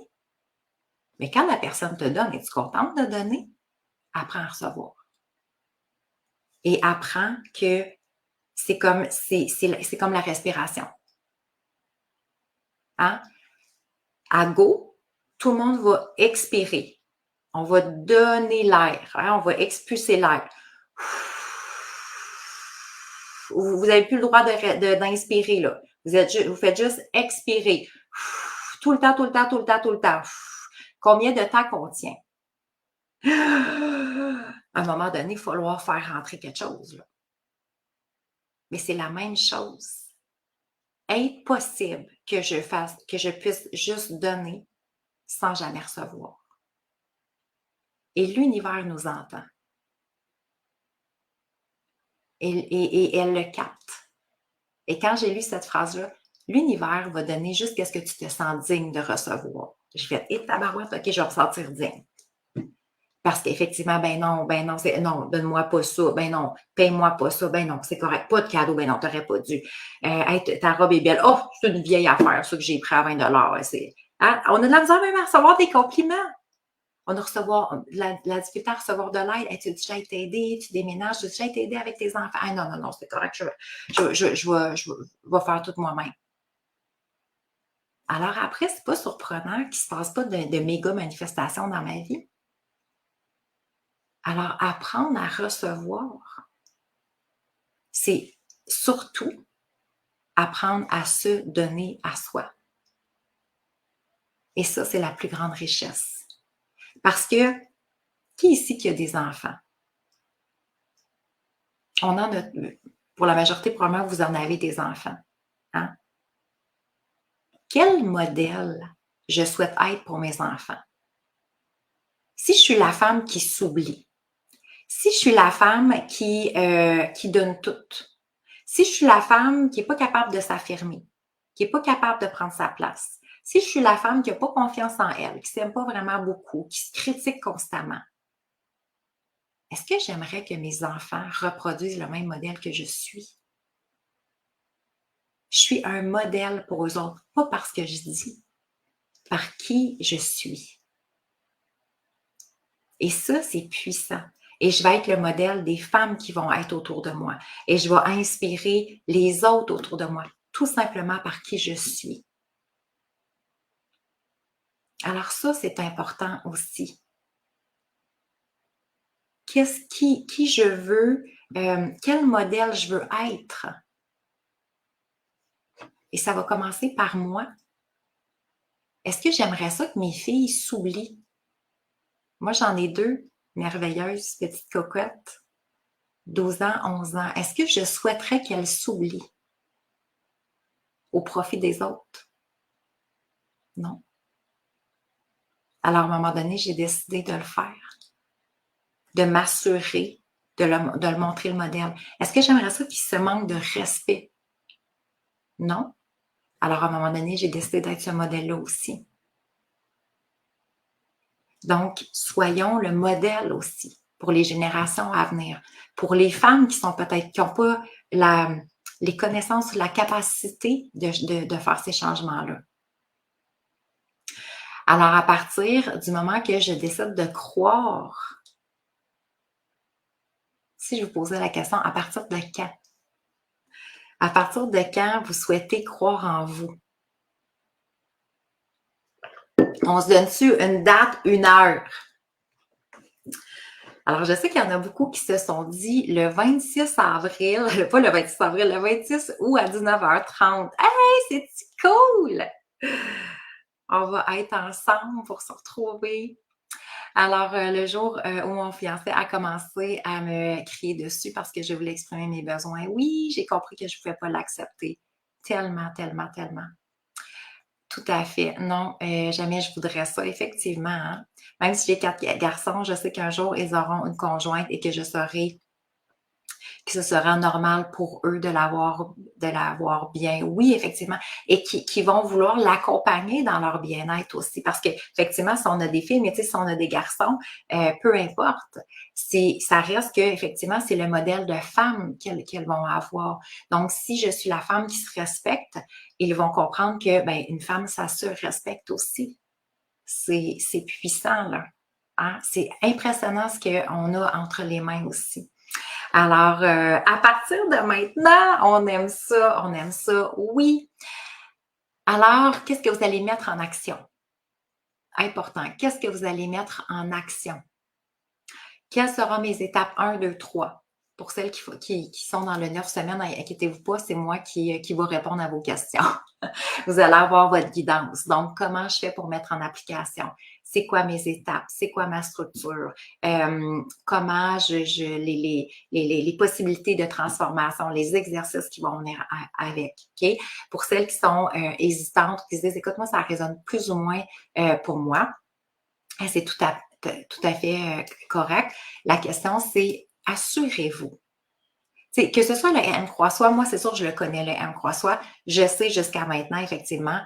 Mais quand la personne te donne, es-tu contente de donner? Apprends à recevoir. Et apprends que c'est comme la respiration. Hein? À go, tout le monde va expirer. On va donner l'air. Hein? On va expulser l'air. Vous n'avez plus le droit d'inspirer, là. Vous faites juste expirer. Tout le temps, tout le temps, tout le temps, tout le temps. Combien de temps qu'on tient? À un moment donné, il va falloir faire rentrer quelque chose, là. Mais c'est la même chose. Impossible que je puisse juste donner sans jamais recevoir. Et l'univers nous entend. Et elle le capte. Et quand j'ai lu cette phrase-là, l'univers va donner juste ce que tu te sens digne de recevoir. Je vais être tabarouette, ok, je vais me sentir digne. Parce qu'effectivement, ben non, non, donne-moi pas ça, ben non, paye-moi pas ça, ben non, c'est correct, pas de cadeau, ben non, t'aurais pas dû. Hey, ta robe est belle, oh, c'est une vieille affaire, ça que j'ai pris à 20 hein? On a de la misère même à recevoir des compliments. On a la difficulté à recevoir de l'aide. Hey, tu as déjà été aidé, tu déménages, tu as déjà été aidé avec tes enfants. Ah non, non, non, c'est correct, je vais faire tout moi-même. Alors après, c'est pas surprenant qu'il se passe pas de méga manifestations dans ma vie. Alors, apprendre à recevoir, c'est surtout apprendre à se donner à soi. Et ça, c'est la plus grande richesse. Parce que, qui ici qui a des enfants? On en a, pour la majorité, probablement, vous en avez des enfants. Hein? Quel modèle je souhaite être pour mes enfants? Si je suis la femme qui s'oublie, si je suis la femme qui donne tout, si je suis la femme qui n'est pas capable de s'affirmer, qui n'est pas capable de prendre sa place, si je suis la femme qui n'a pas confiance en elle, qui ne s'aime pas vraiment beaucoup, qui se critique constamment, est-ce que j'aimerais que mes enfants reproduisent le même modèle que je suis? Je suis un modèle pour eux autres, pas parce que je dis, par qui je suis. Et ça, c'est puissant. Et je vais être le modèle des femmes qui vont être autour de moi. Et je vais inspirer les autres autour de moi, tout simplement par qui je suis. Alors ça, c'est important aussi. Qui je veux, quel modèle je veux être. Et ça va commencer par moi. Est-ce que j'aimerais ça que mes filles s'oublient? Moi, j'en ai 2 merveilleuses petites cocottes, 12 ans, 11 ans. Est-ce que je souhaiterais qu'elles s'oublient au profit des autres? Non. Alors, à un moment donné, j'ai décidé de le faire, de m'assurer, de le montrer le modèle. Est-ce que j'aimerais ça qu'ils se manquent de respect? Non. Alors, à un moment donné, j'ai décidé d'être ce modèle-là aussi. Donc, soyons le modèle aussi pour les générations à venir. Pour les femmes qui sont peut-être, qui n'ont pas les connaissances, la capacité de faire ces changements-là. Alors, à partir du moment que je décide de croire, si je vous posais la question, à partir de quand? À partir de quand vous souhaitez croire en vous? On se donne-tu une date, une heure? Alors, je sais qu'il y en a beaucoup qui se sont dit le 26 avril, pas le 26 avril, le 26 août à 19h30. Hey, c'est cool! On va être ensemble pour se retrouver. Alors, le jour où mon fiancé a commencé à me crier dessus parce que je voulais exprimer mes besoins, oui, j'ai compris que je ne pouvais pas l'accepter. Tellement, tellement, tellement. Tout à fait. Non, jamais je voudrais ça, effectivement. Hein. Même si j'ai 4 garçons, je sais qu'un jour, ils auront une conjointe et que que ce sera normal pour eux de l'avoir bien. Oui, effectivement. Et qui vont vouloir l'accompagner dans leur bien-être aussi. Parce que, effectivement, si on a des filles, mais tu sais, si on a des garçons, peu importe. Ça reste que, effectivement, c'est le modèle de femme qu'elles vont avoir. Donc, si je suis la femme qui se respecte, ils vont comprendre que, ben, une femme, ça se respecte aussi. C'est puissant, là. Hein? C'est impressionnant ce qu'on a entre les mains aussi. Alors, à partir de maintenant, on aime ça, oui. Alors, qu'est-ce que vous allez mettre en action? Important, qu'est-ce que vous allez mettre en action? Quelles seront mes étapes 1, 2, 3? Pour celles qui sont dans le 9 semaines, inquiétez-vous pas, c'est moi qui va répondre à vos questions. Vous allez avoir votre guidance. Donc, comment je fais pour mettre en application? C'est quoi mes étapes? C'est quoi ma structure? Comment les possibilités de transformation, les exercices qui vont venir avec. OK? Pour celles qui sont hésitantes, qui se disent, écoute, moi, ça résonne plus ou moins pour moi. C'est tout à fait correct. La question, c'est assurez-vous. T'sais, que ce soit le M Croix-Soi, moi, c'est sûr, je le connais, le M Croix-Soi. Je sais jusqu'à maintenant, effectivement,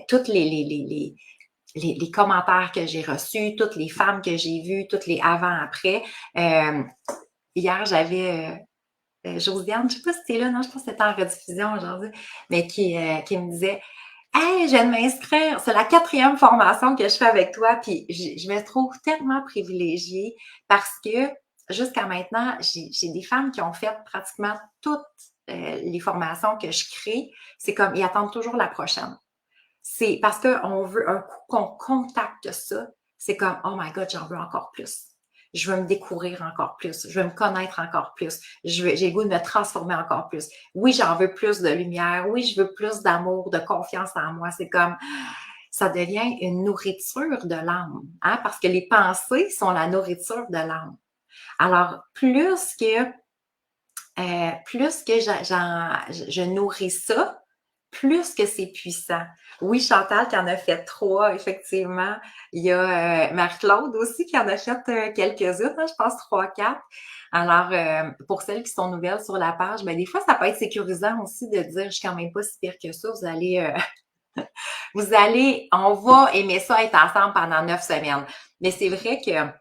toutes les commentaires que j'ai reçus, toutes les femmes que j'ai vues, toutes les avant-après. Hier, j'avais Josiane, je ne sais pas si c'était là, non, je pense que c'était en rediffusion aujourd'hui, mais qui me disait hey, je viens de m'inscrire, c'est la 4e formation que je fais avec toi, puis je me trouve tellement privilégiée parce que jusqu'à maintenant, j'ai des femmes qui ont fait pratiquement toutes les formations que je crée. C'est comme, ils attendent toujours la prochaine. C'est parce qu'on veut, un coup qu'on contacte ça, c'est comme, oh my God, j'en veux encore plus. Je veux me découvrir encore plus. Je veux me connaître encore plus. J'ai le goût de me transformer encore plus. Oui, j'en veux plus de lumière. Oui, je veux plus d'amour, de confiance en moi. C'est comme, ça devient une nourriture de l'âme, hein? Parce que les pensées sont la nourriture de l'âme. Alors, plus que plus que je nourris ça, plus que c'est puissant. Oui, Chantal qui en a fait 3, effectivement. Il y a Marie-Claude aussi qui en a fait quelques-unes, hein, je pense 3, 4. Alors, pour celles qui sont nouvelles sur la page, ben, des fois, ça peut être sécurisant aussi de dire, je suis quand même pas si pire que ça, on va aimer ça être ensemble pendant 9 semaines. Mais c'est vrai que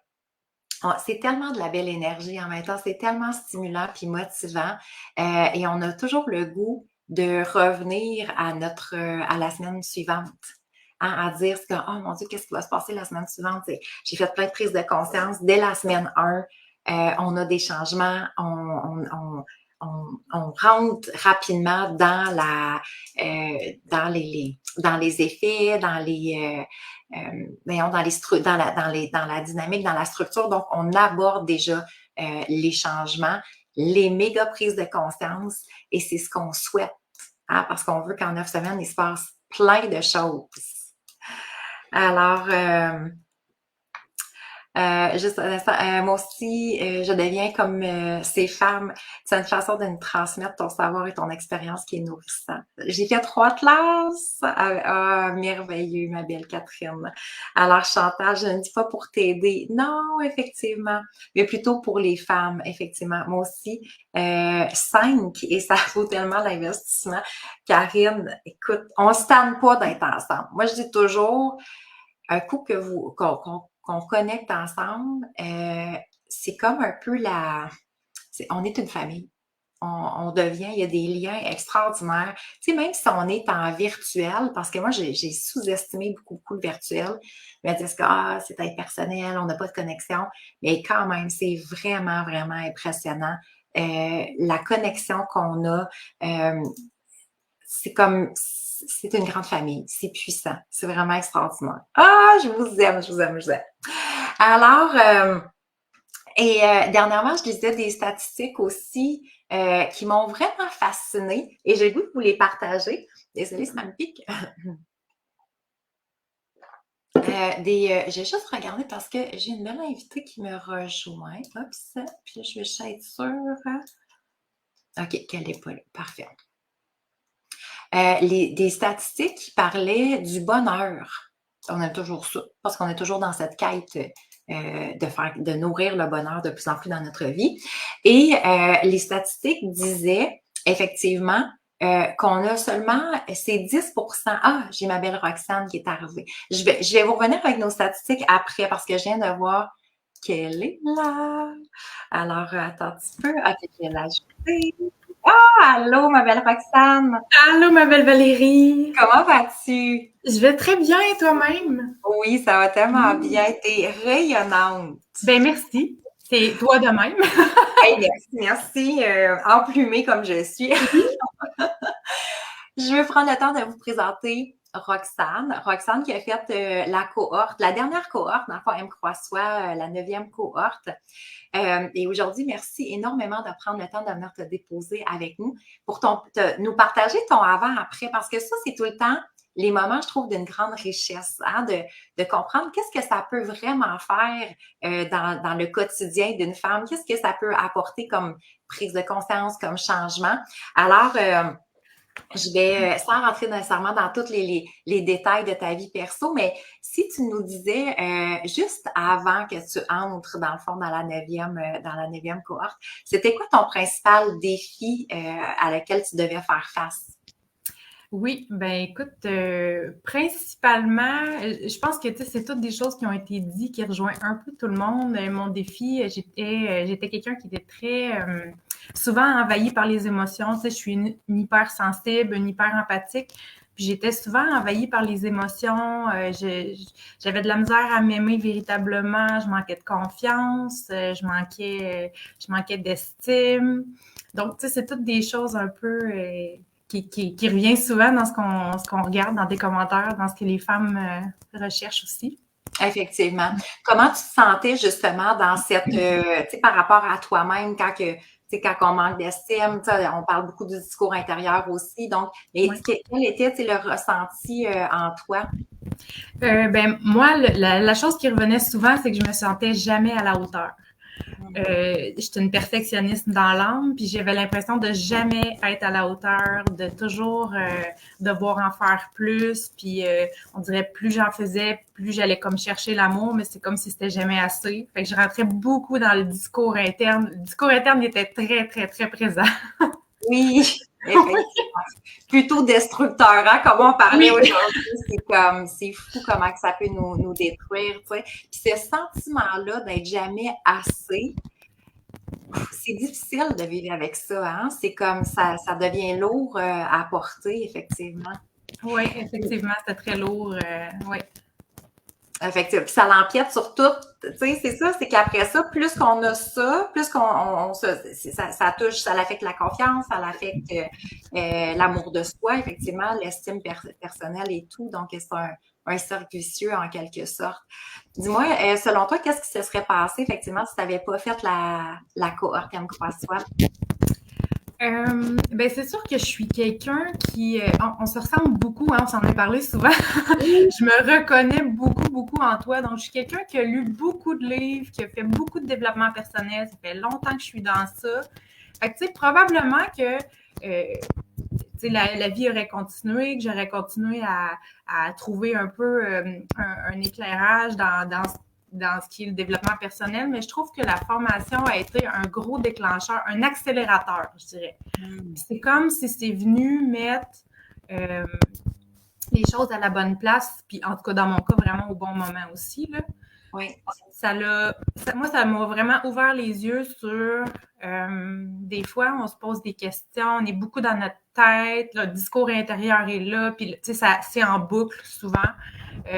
c'est tellement de la belle énergie en même temps, c'est tellement stimulant puis motivant et on a toujours le goût de revenir à la semaine suivante. Hein, à dire oh mon Dieu, qu'est-ce qui va se passer la semaine suivante? J'ai fait plein de prises de conscience dès la semaine 1. On a des changements, on rentre rapidement dans les effets, dans la dynamique, dans la structure. Donc, on aborde déjà les changements, les méga prises de conscience, et c'est ce qu'on souhaite, hein, parce qu'on veut qu'en 9 semaines, il se passe plein de choses. Alors, moi aussi, je deviens comme ces femmes. C'est une façon de nous transmettre ton savoir et ton expérience qui est nourrissant. J'ai fait 3 classes. Merveilleux, ma belle Catherine. Alors, Chantal, je ne dis pas pour t'aider. Non, effectivement. Mais plutôt pour les femmes, effectivement. Moi aussi, 5, et ça vaut tellement l'investissement. Karine, écoute, on se tanne pas d'être ensemble. Moi, je dis toujours, un coup qu'on connecte ensemble, c'est comme un peu on est une famille. On devient, il y a des liens extraordinaires. Tu sais, même si on est en virtuel, parce que moi, j'ai sous-estimé beaucoup le virtuel. Je me disais que c'est impersonnel, on n'a pas de connexion. Mais quand même, c'est vraiment, vraiment impressionnant. La connexion qu'on a, c'est une grande famille, c'est puissant, c'est vraiment extraordinaire. Ah, je vous aime, je vous aime, je vous aime. Alors, dernièrement, je lisais des statistiques aussi qui m'ont vraiment fascinée et j'ai le goût de vous les partager. Désolée, ça me pique. J'ai juste regardé parce que j'ai une belle invitée qui me rejoint. Oups, puis là, je vais juste être sûre. OK, qu'elle n'est pas là. Parfait. Des statistiques qui parlaient du bonheur. On aime toujours ça, parce qu'on est toujours dans cette quête de nourrir le bonheur de plus en plus dans notre vie. Et les statistiques disaient effectivement qu'on a seulement, c'est 10%. Ah, j'ai ma belle Roxane qui est arrivée. Je vais vous revenir avec nos statistiques après, parce que je viens de voir qu'elle est là. Alors, attends un petit peu. OK, je vais l'ajouter. Ah, allô, ma belle Roxane. Allô, ma belle Valérie. Comment vas-tu? Je vais très bien, et toi-même? Oui, ça va tellement bien. T'es rayonnante. Ben, merci. C'est toi de même. Hey, merci, emplumée comme je suis. Je veux prendre le temps de vous présenter Roxane. Roxane qui a fait la cohorte, la dernière cohorte, dans le fond, M. Croissois, la 9e cohorte. Et aujourd'hui, merci énormément de prendre le temps de venir te déposer avec nous pour nous partager ton avant-après, parce que ça, c'est tout le temps les moments, je trouve, d'une grande richesse, hein, de comprendre qu'est-ce que ça peut vraiment faire dans le quotidien d'une femme, qu'est-ce que ça peut apporter comme prise de conscience, comme changement. Alors, je vais, sans rentrer nécessairement dans tous les détails de ta vie perso, mais si tu nous disais, juste avant que tu entres, dans le fond, dans la 9e cohorte, c'était quoi ton principal défi à lequel tu devais faire face? Oui, ben écoute, principalement, je pense que c'est toutes des choses qui ont été dites, qui rejoignent un peu tout le monde. Mon défi, j'étais quelqu'un qui était très souvent envahi par les émotions. Tu sais, je suis une hypersensible, une hyper empathique. Puis j'étais souvent envahie par les émotions. J'avais de la misère à m'aimer véritablement. Je manquais de confiance. Je manquais d'estime. Donc, tu sais, c'est toutes des choses un peu qui revient souvent dans ce qu'on regarde dans des commentaires, dans ce que les femmes recherchent aussi. Effectivement. Comment tu te sentais justement dans cette, tu sais, par rapport à toi-même quand on manque d'estime, on parle beaucoup du discours intérieur aussi. Donc, quel était le ressenti en toi? Ben moi, la chose qui revenait souvent, c'est que je me sentais jamais à la hauteur. J'étais une perfectionniste dans l'âme, puis j'avais l'impression de jamais être à la hauteur, de toujours devoir en faire plus, puis on dirait plus j'en faisais, plus j'allais comme chercher l'amour, mais c'est comme si c'était jamais assez. Fait que je rentrais beaucoup dans le discours interne. Le discours interne était très, très, très présent. Oui, effectivement. Plutôt destructeur, hein? Comme on parlait Oui. aujourd'hui, c'est fou comment que ça peut nous détruire, tu sais. Puis ce sentiment-là d'être jamais assez, c'est difficile de vivre avec ça, hein? C'est comme ça devient lourd à porter, effectivement. Oui, effectivement, c'était très lourd. Oui. Effectivement. Puis ça l'empiète sur tout. Tu sais, c'est ça, c'est qu'après ça, plus qu'on a ça, plus ça touche, ça l'affecte la confiance, ça l'affecte l'amour de soi, effectivement, l'estime personnelle et tout. Donc, c'est un cercle vicieux en quelque sorte. Dis-moi, selon toi, qu'est-ce qui se serait passé, effectivement, si tu n'avais pas fait la cohorte M3 Ben c'est sûr que je suis quelqu'un qui... on se ressemble beaucoup, hein, on s'en a parlé souvent. Oui. Je me reconnais beaucoup, beaucoup en toi. Donc, je suis quelqu'un qui a lu beaucoup de livres, qui a fait beaucoup de développement personnel. Ça fait longtemps que je suis dans ça. Fait que, tu sais, probablement que la vie aurait continué, que j'aurais continué à trouver un peu un éclairage dans ce qui est le développement personnel, mais je trouve que la formation a été un gros déclencheur, un accélérateur, je dirais. C'est comme si c'est venu mettre euh, les choses à la bonne place, puis en tout cas, dans mon cas, vraiment au bon moment aussi, là. Oui. Moi, ça m'a vraiment ouvert les yeux sur des fois, on se pose des questions, on est beaucoup dans notre tête, le discours intérieur est là, puis tu sais, c'est en boucle souvent.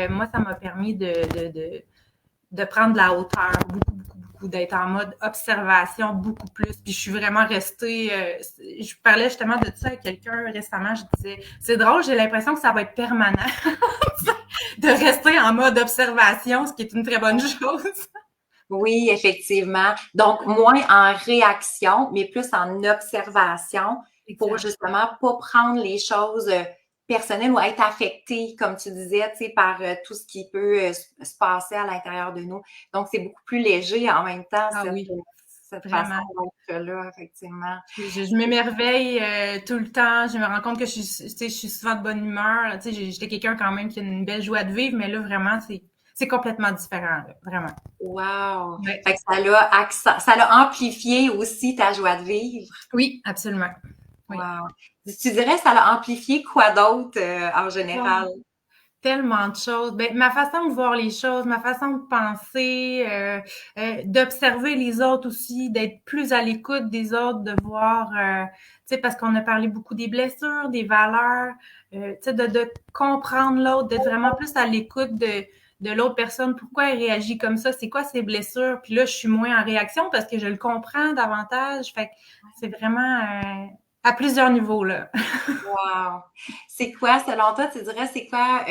Moi, ça m'a permis de prendre de la hauteur beaucoup, beaucoup, beaucoup, d'être en mode observation beaucoup plus. Puis je suis vraiment restée. Je parlais justement de ça avec quelqu'un récemment. Je disais, c'est drôle, j'ai l'impression que ça va être permanent de rester en mode observation, ce qui est une très bonne chose. Oui, effectivement. Donc, moins en réaction, mais plus en observation pour Exact. justement pas prendre les choses personnelles ou être affecté, comme tu disais, tu sais, par tout ce qui peut se passer à l'intérieur de nous. Donc, c'est beaucoup plus léger en même temps, Ah oui, cette façon vraiment. d'être là, effectivement. Je m'émerveille tout le temps. Je me rends compte que je suis souvent de bonne humeur. Tu sais, j'étais quelqu'un quand même qui a une belle joie de vivre, mais là, vraiment, c'est complètement différent, là, vraiment. Wow! Ouais. Fait que ça l'a amplifié aussi ta joie de vivre. Oui, absolument. Oui. Wow! Tu dirais ça l'a amplifié quoi d'autre en général? Tellement de choses. Ben, ma façon de voir les choses, ma façon de penser, d'observer les autres aussi, d'être plus à l'écoute des autres, de voir, tu sais, parce qu'on a parlé beaucoup des blessures, des valeurs, tu sais, de comprendre l'autre, d'être vraiment plus à l'écoute de l'autre personne, pourquoi elle réagit comme ça, c'est quoi ses blessures, puis là, je suis moins en réaction parce que je le comprends davantage, fait que c'est vraiment à plusieurs niveaux, là. Wow! C'est quoi, selon toi, tu dirais, c'est quoi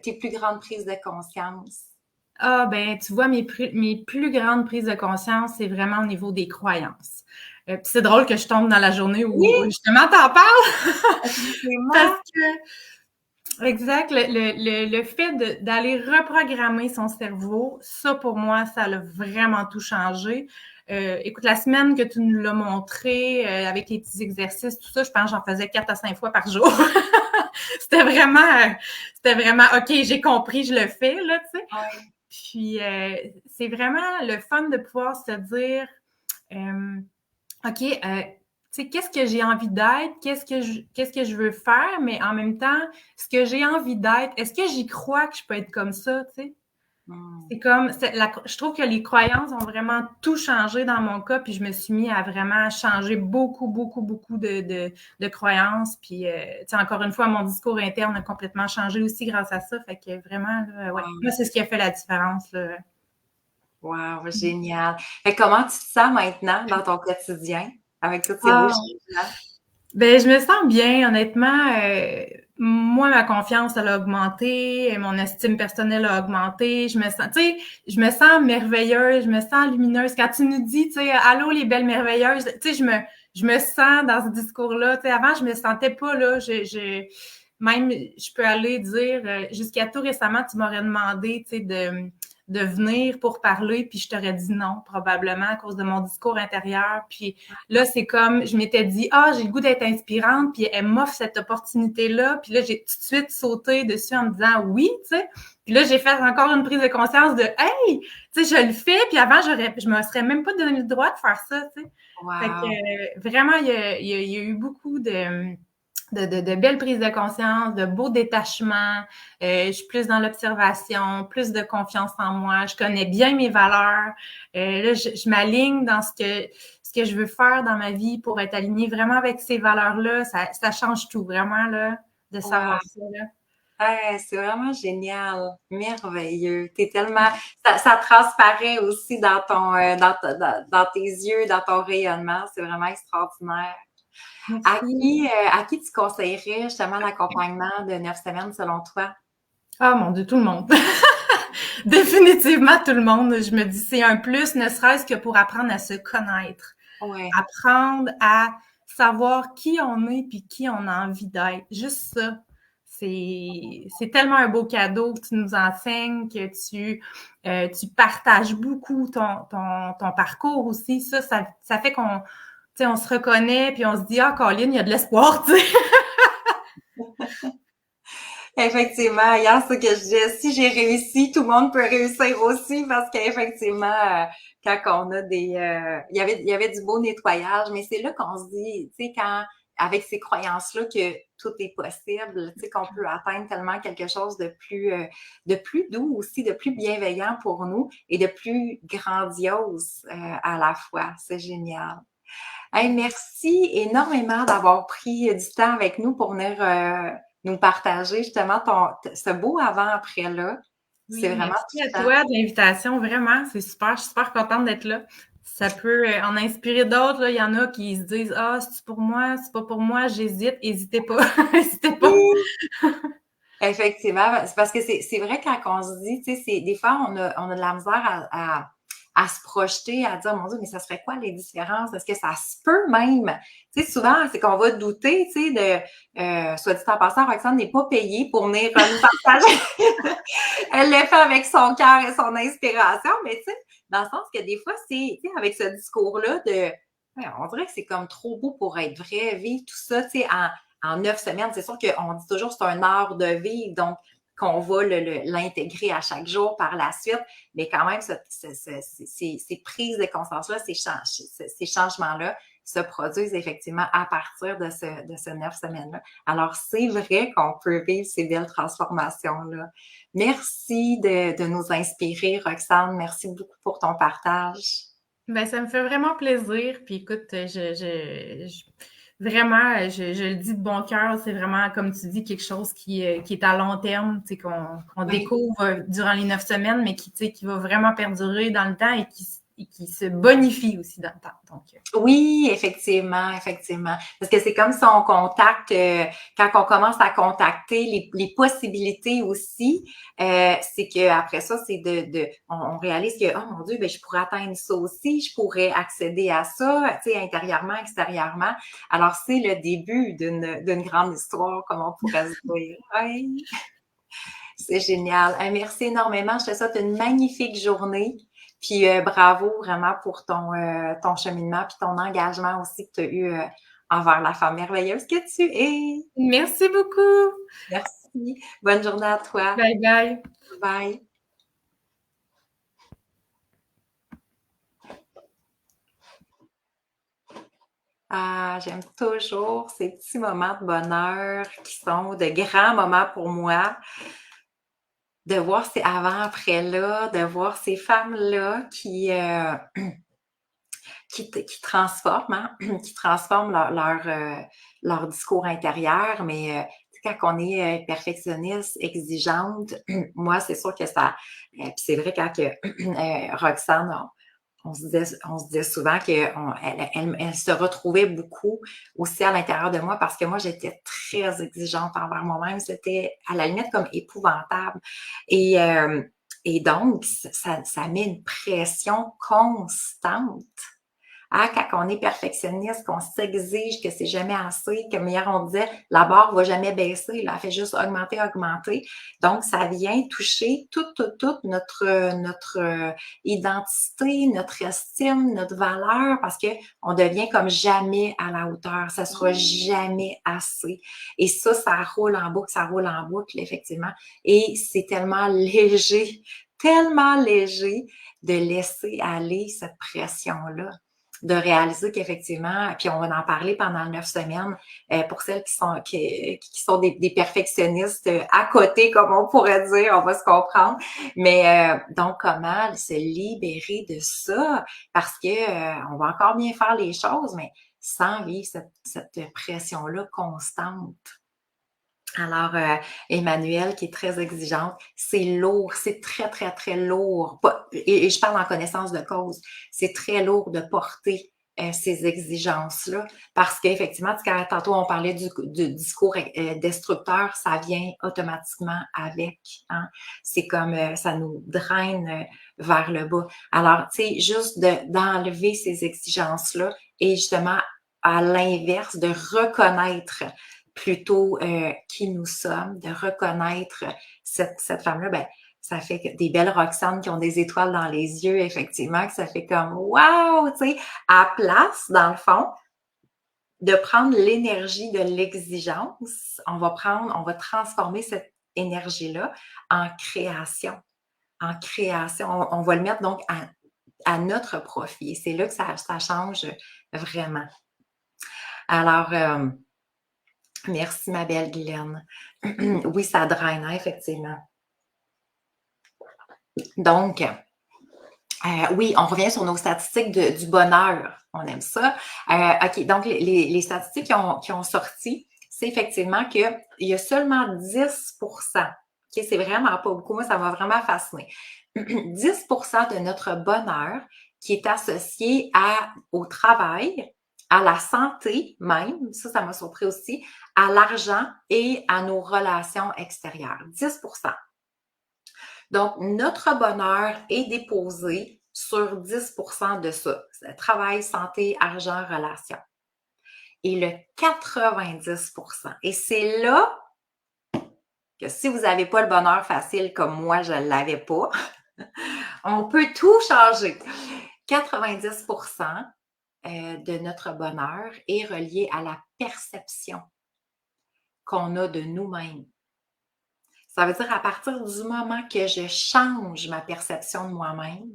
tes plus grandes prises de conscience? Ah, ben, tu vois, mes plus grandes prises de conscience, c'est vraiment au niveau des croyances. Puis c'est drôle que je tombe dans la journée Oui, où justement t'en parles, parce effectivement. que, exact, le fait d'aller reprogrammer son cerveau, ça pour moi, ça a vraiment tout changé. Écoute, la semaine que tu nous l'as montré, avec les petits exercices, tout ça, je pense que j'en faisais 4 à 5 fois par jour. C'était vraiment, c'était vraiment, OK, j'ai compris, je le fais, là, tu sais. Ouais. Puis, c'est vraiment le fun de pouvoir se dire, euh, OK, tu sais, qu'est-ce que j'ai envie d'être, qu'est-ce que je veux faire, mais en même temps, ce que j'ai envie d'être, est-ce que j'y crois que je peux être comme ça, tu sais? Hmm. C'est comme, je trouve que les croyances ont vraiment tout changé dans mon cas, puis je me suis mis à vraiment changer beaucoup, beaucoup, beaucoup de croyances. Puis, tu sais, encore une fois, mon discours interne a complètement changé aussi grâce à ça. Fait que vraiment, là, ouais, moi, Wow. c'est ce qui a fait la différence, là. Wow, génial. Fait que comment tu te sens maintenant dans ton quotidien avec tous ces beaux Ah, changements? ben, je me sens bien, honnêtement. Moi, ma confiance, elle a augmenté, mon estime personnelle a augmenté. Je me sens, tu sais, je me sens merveilleuse, je me sens lumineuse. Quand tu nous dis, tu sais, allô les belles merveilleuses, tu sais, je me sens dans ce discours-là. Tu sais, avant, je me sentais pas là. Même, je peux aller dire, jusqu'à tout récemment, tu m'aurais demandé, tu sais, de venir pour parler, puis je t'aurais dit non, probablement, à cause de mon discours intérieur. Puis là, c'est comme, je m'étais dit, j'ai le goût d'être inspirante, puis elle m'offre cette opportunité-là. Puis là, j'ai tout de suite sauté dessus en me disant oui, tu sais. Puis là, j'ai fait encore une prise de conscience de, hey, tu sais, je le fais, puis avant, je me serais même pas donné le droit de faire ça, tu sais. Fait Wow. que vraiment, il y a eu beaucoup de belles prises de conscience, de beaux détachements. Je suis plus dans l'observation, plus de confiance en moi. Je connais bien mes valeurs. Là, je m'aligne dans ce que je veux faire dans ma vie pour être alignée vraiment avec ces valeurs-là. Ça change tout, vraiment, là, de Wow. savoir ça, là. Ouais, c'est vraiment génial, merveilleux. T'es tellement, ça transparaît aussi dans dans tes yeux, dans ton rayonnement. C'est vraiment extraordinaire. Merci. À qui tu conseillerais justement l'accompagnement de 9 semaines selon toi? Ah, mon Dieu, tout le monde. Définitivement tout le monde. Je me dis, c'est un plus, ne serait-ce que pour apprendre à se connaître. Ouais, Apprendre à savoir qui on est puis qui on a envie d'être. Juste ça. C'est tellement un beau cadeau que tu nous enseignes, que tu partages beaucoup ton parcours aussi. Ça fait qu'on, tu sais, on se reconnaît puis on se dit, Colline, il y a de l'espoir, tu sais. effectivement. Hier, c'est ce que je disais. Si j'ai réussi, tout le monde peut réussir aussi parce qu'effectivement, quand on a il y avait du beau nettoyage, mais c'est là qu'on se dit, tu sais, quand avec ces croyances-là que tout est possible, tu sais, qu'on peut atteindre tellement quelque chose de plus doux aussi, de plus bienveillant pour nous et de plus grandiose à la fois. C'est génial. Hey, merci énormément d'avoir pris du temps avec nous pour venir nous partager justement ce beau avant-après-là. C'est Oui, vraiment merci à touchant. toi de l'invitation. Vraiment, c'est super. Je suis super contente d'être là. Ça peut en inspirer d'autres, là. Il y en a qui se disent, c'est pour moi, c'est pas pour moi, j'hésite. N'hésitez pas. N'hésitez pas. Oui, effectivement, c'est parce que c'est vrai quand on se dit, tu sais, des fois on a de la misère à se projeter, à dire, mon Dieu, mais ça serait quoi les différences? Est-ce que ça se peut même? Tu sais, souvent, c'est qu'on va douter, tu sais, soit dit en passant, Roxane n'est pas payée pour venir nous partager. Elle le fait avec son cœur et son inspiration, mais tu sais, dans le sens que des fois, c'est, tu sais, avec ce discours-là on dirait que c'est comme trop beau pour être vrai, vivre tout ça, tu sais, en 9 semaines. C'est sûr qu'on dit toujours que c'est un art de vivre, donc qu'on va l'intégrer à chaque jour par la suite, mais quand même, ces prises de conscience-là, ces changements-là se produisent effectivement à partir de ce 9 semaines-là. Alors, c'est vrai qu'on peut vivre ces belles transformations-là. Merci de nous inspirer, Roxane. Merci beaucoup pour ton partage. Ben, ça me fait vraiment plaisir. Puis écoute, vraiment, je le dis de bon cœur, c'est vraiment, comme tu dis, quelque chose qui est à long terme, tu sais, qu'on Oui. découvre durant les 9 semaines, mais qui, tu sais, qui va vraiment perdurer dans le temps et qui se bonifie aussi dans le temps. Donc, Oui, effectivement, effectivement. Parce que c'est comme si on contacte, quand on commence à contacter les possibilités aussi, c'est que après ça, c'est on réalise que, oh mon Dieu, ben, je pourrais atteindre ça aussi, je pourrais accéder à ça, tu sais, intérieurement, extérieurement. Alors, c'est le début d'une grande histoire, comme on pourrait se dire. Oui, c'est génial. Merci énormément. Je te souhaite une magnifique journée. Puis bravo vraiment pour ton cheminement puis ton engagement aussi que tu as eu envers la femme merveilleuse que tu es. merci beaucoup. Merci. Bonne journée à toi. Bye bye. Bye. Ah, j'aime toujours ces petits moments de bonheur qui sont de grands moments pour moi. De voir ces avant-après-là, de voir ces femmes-là qui transforment, hein, qui transforment leur discours intérieur, mais quand on est perfectionniste, exigeante, moi, c'est sûr que ça. Puis c'est vrai quand que Roxane, on se disait souvent elle se retrouvait beaucoup aussi à l'intérieur de moi parce que moi, j'étais très exigeante envers moi-même. C'était à la limite comme épouvantable. Et, euh, et donc, ça met une pression constante Hein, quand on est perfectionniste, qu'on s'exige que c'est jamais assez, comme hier on disait, la barre va jamais baisser, là, elle fait juste augmenter, augmenter. Donc, ça vient toucher toute notre identité, notre estime, notre valeur, parce que on devient comme jamais à la hauteur. Ça sera jamais assez. Et ça roule en boucle, effectivement. Et c'est tellement léger de laisser aller cette pression-là, de réaliser qu'effectivement, puis on va en parler pendant 9 semaines, pour celles qui sont des perfectionnistes à côté, comme on pourrait dire, on va se comprendre. Mais donc, comment se libérer de ça? Parce que on va encore bien faire les choses, mais sans vivre cette pression-là constante. Alors, Emmanuel, qui est très exigeante, c'est lourd, c'est très, très, très lourd. Et je parle en connaissance de cause. C'est très lourd de porter ces exigences-là parce qu'effectivement, tantôt on parlait du discours destructeur, ça vient automatiquement avec. Hein? C'est comme ça nous draine vers le bas. Alors, tu sais, juste d'enlever ces exigences-là et justement, à l'inverse, de reconnaître plutôt qui nous sommes, de reconnaître cette femme-là, ben, ça fait que des belles Roxane qui ont des étoiles dans les yeux, effectivement, que ça fait comme wow, tu sais, à place, dans le fond, de prendre l'énergie de l'exigence, on va transformer cette énergie-là en création. En création. On va le mettre donc à notre profit. C'est là que ça change vraiment. Alors, merci, ma belle Guylaine. Oui, ça draine, hein, effectivement. Donc, oui, on revient sur nos statistiques du bonheur. On aime ça. OK, donc les statistiques qui ont sorti, c'est effectivement qu'il y a seulement 10%. OK, c'est vraiment pas beaucoup. Moi, ça m'a vraiment fasciné. 10% de notre bonheur qui est associé au travail, à la santé même, ça m'a surpris aussi, à l'argent et à nos relations extérieures. 10%. Donc, notre bonheur est déposé sur 10% de ça. Travail, santé, argent, relations. Et le 90%. Et c'est là que si vous n'avez pas le bonheur facile comme moi, je ne l'avais pas, on peut tout changer. 90% de notre bonheur est relié à la perception qu'on a de nous-mêmes. Ça veut dire à partir du moment que je change ma perception de moi-même,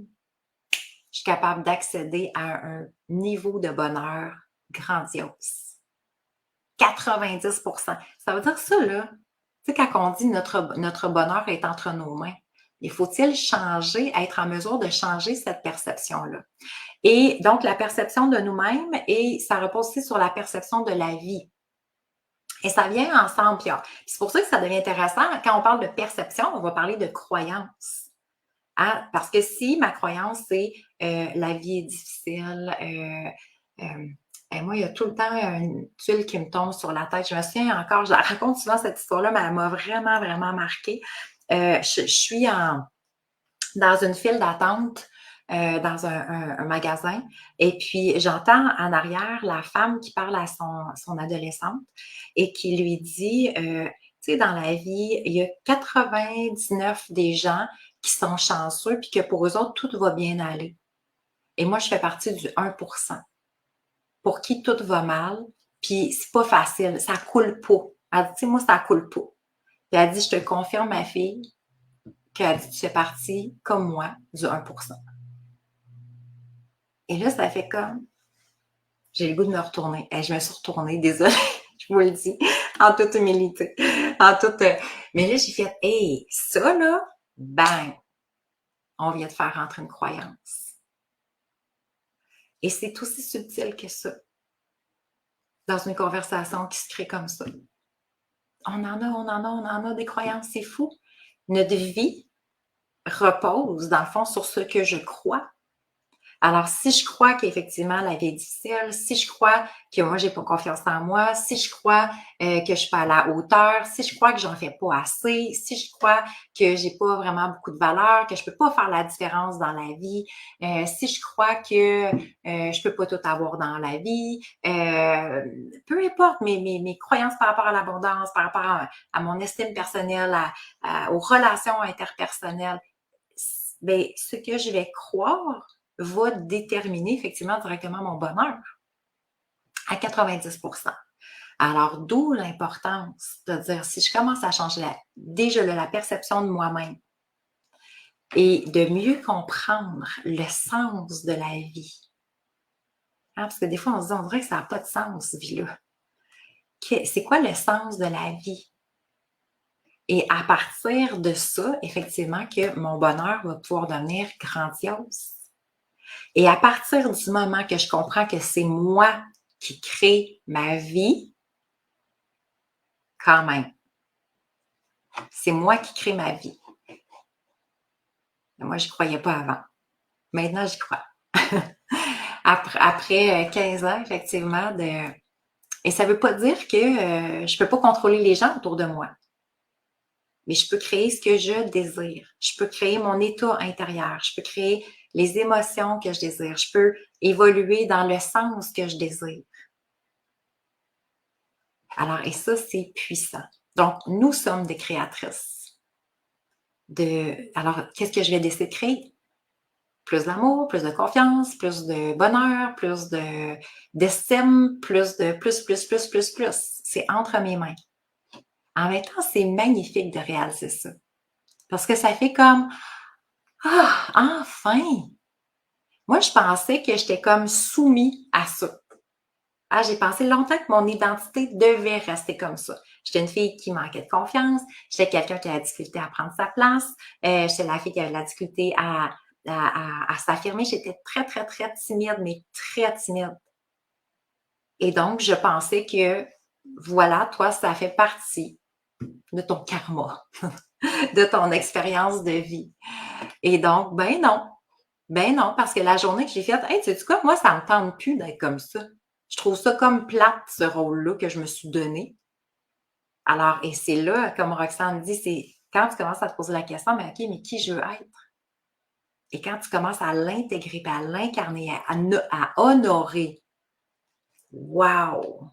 je suis capable d'accéder à un niveau de bonheur grandiose. 90%. Ça veut dire ça, là. Tu sais, quand on dit notre bonheur est entre nos mains, il faut-il changer, être en mesure de changer cette perception-là? Et donc, la perception de nous-mêmes, et ça repose aussi sur la perception de la vie. Et ça vient ensemble. C'est pour ça que ça devient intéressant. Quand on parle de perception, on va parler de croyance. Hein? Parce que si ma croyance, c'est la vie est difficile, moi, il y a tout le temps une tuile qui me tombe sur la tête. Je me souviens encore, je la raconte souvent cette histoire-là, mais elle m'a vraiment, vraiment marquée. Je suis dans une file d'attente dans un magasin et puis j'entends en arrière la femme qui parle à son adolescente et qui lui dit, tu sais, dans la vie, il y a 99 des gens qui sont chanceux puis que pour eux autres, tout va bien aller. Et moi, je fais partie du 1% pour qui tout va mal, puis c'est pas facile, ça coule pas. Elle dit, tu sais, moi, ça coule pas. Puis elle dit, je te confirme, ma fille, qu'elle dit, tu fais partie, comme moi, du 1%. Et là, ça fait comme, j'ai le goût de me retourner. Et je me suis retournée, désolée, je vous le dis, en toute humilité. Mais là, j'ai fait, hey, ça là, bang, on vient de faire rentrer une croyance. Et c'est aussi subtil que ça, dans une conversation qui se crée comme ça. On en a des croyances, c'est fou. Notre vie repose, dans le fond, sur ce que je crois. Alors, si je crois qu'effectivement la vie est difficile, si je crois que moi j'ai pas confiance en moi, si je crois que je suis pas à la hauteur, si je crois que j'en fais pas assez, si je crois que j'ai pas vraiment beaucoup de valeur, que je peux pas faire la différence dans la vie, si je crois que je peux pas tout avoir dans la vie, peu importe mes croyances par rapport à l'abondance, par rapport à mon estime personnelle, aux relations interpersonnelles, ben, ce que je vais croire va déterminer effectivement directement mon bonheur à 90%. Alors, d'où l'importance de dire, si je commence à changer déjà la perception de moi-même et de mieux comprendre le sens de la vie. Hein, parce que des fois, on se dit, on dirait que ça n'a pas de sens, cette vie-là. C'est quoi le sens de la vie? Et à partir de ça, effectivement, que mon bonheur va pouvoir devenir grandiose. Et à partir du moment que je comprends que c'est moi qui crée ma vie, quand même, c'est moi qui crée ma vie. Moi, je n'y croyais pas avant. Maintenant, j'y crois. Après 15 ans, effectivement, et ça ne veut pas dire que je ne peux pas contrôler les gens autour de moi. Mais je peux créer ce que je désire. Je peux créer mon état intérieur. Je peux créer les émotions que je désire. Je peux évoluer dans le sens que je désire. Alors, et ça, c'est puissant. Donc, nous sommes des créatrices. Alors, qu'est-ce que je vais décider de créer? Plus d'amour, plus de confiance, plus de bonheur, plus d'estime, plus. C'est entre mes mains. En même temps, c'est magnifique de réaliser ça. Parce que ça fait comme, ah, enfin! Moi, je pensais que j'étais comme soumis à ça. Ah, j'ai pensé longtemps que mon identité devait rester comme ça. J'étais une fille qui manquait de confiance. J'étais quelqu'un qui avait la difficulté à prendre sa place. J'étais la fille qui avait la difficulté à s'affirmer. J'étais très, très, très timide, mais très timide. Et donc, je pensais que, voilà, toi, ça fait partie de ton karma, de ton expérience de vie. Et donc, ben non. Ben non, parce que la journée que j'ai faite, hey, sais-tu quoi? Moi, ça me tente plus d'être comme ça. Je trouve ça comme plate, ce rôle-là que je me suis donné. Alors, et c'est là, comme Roxane dit, c'est quand tu commences à te poser la question, mais OK, mais qui je veux être? Et quand tu commences à l'intégrer, à l'incarner, à honorer, wow!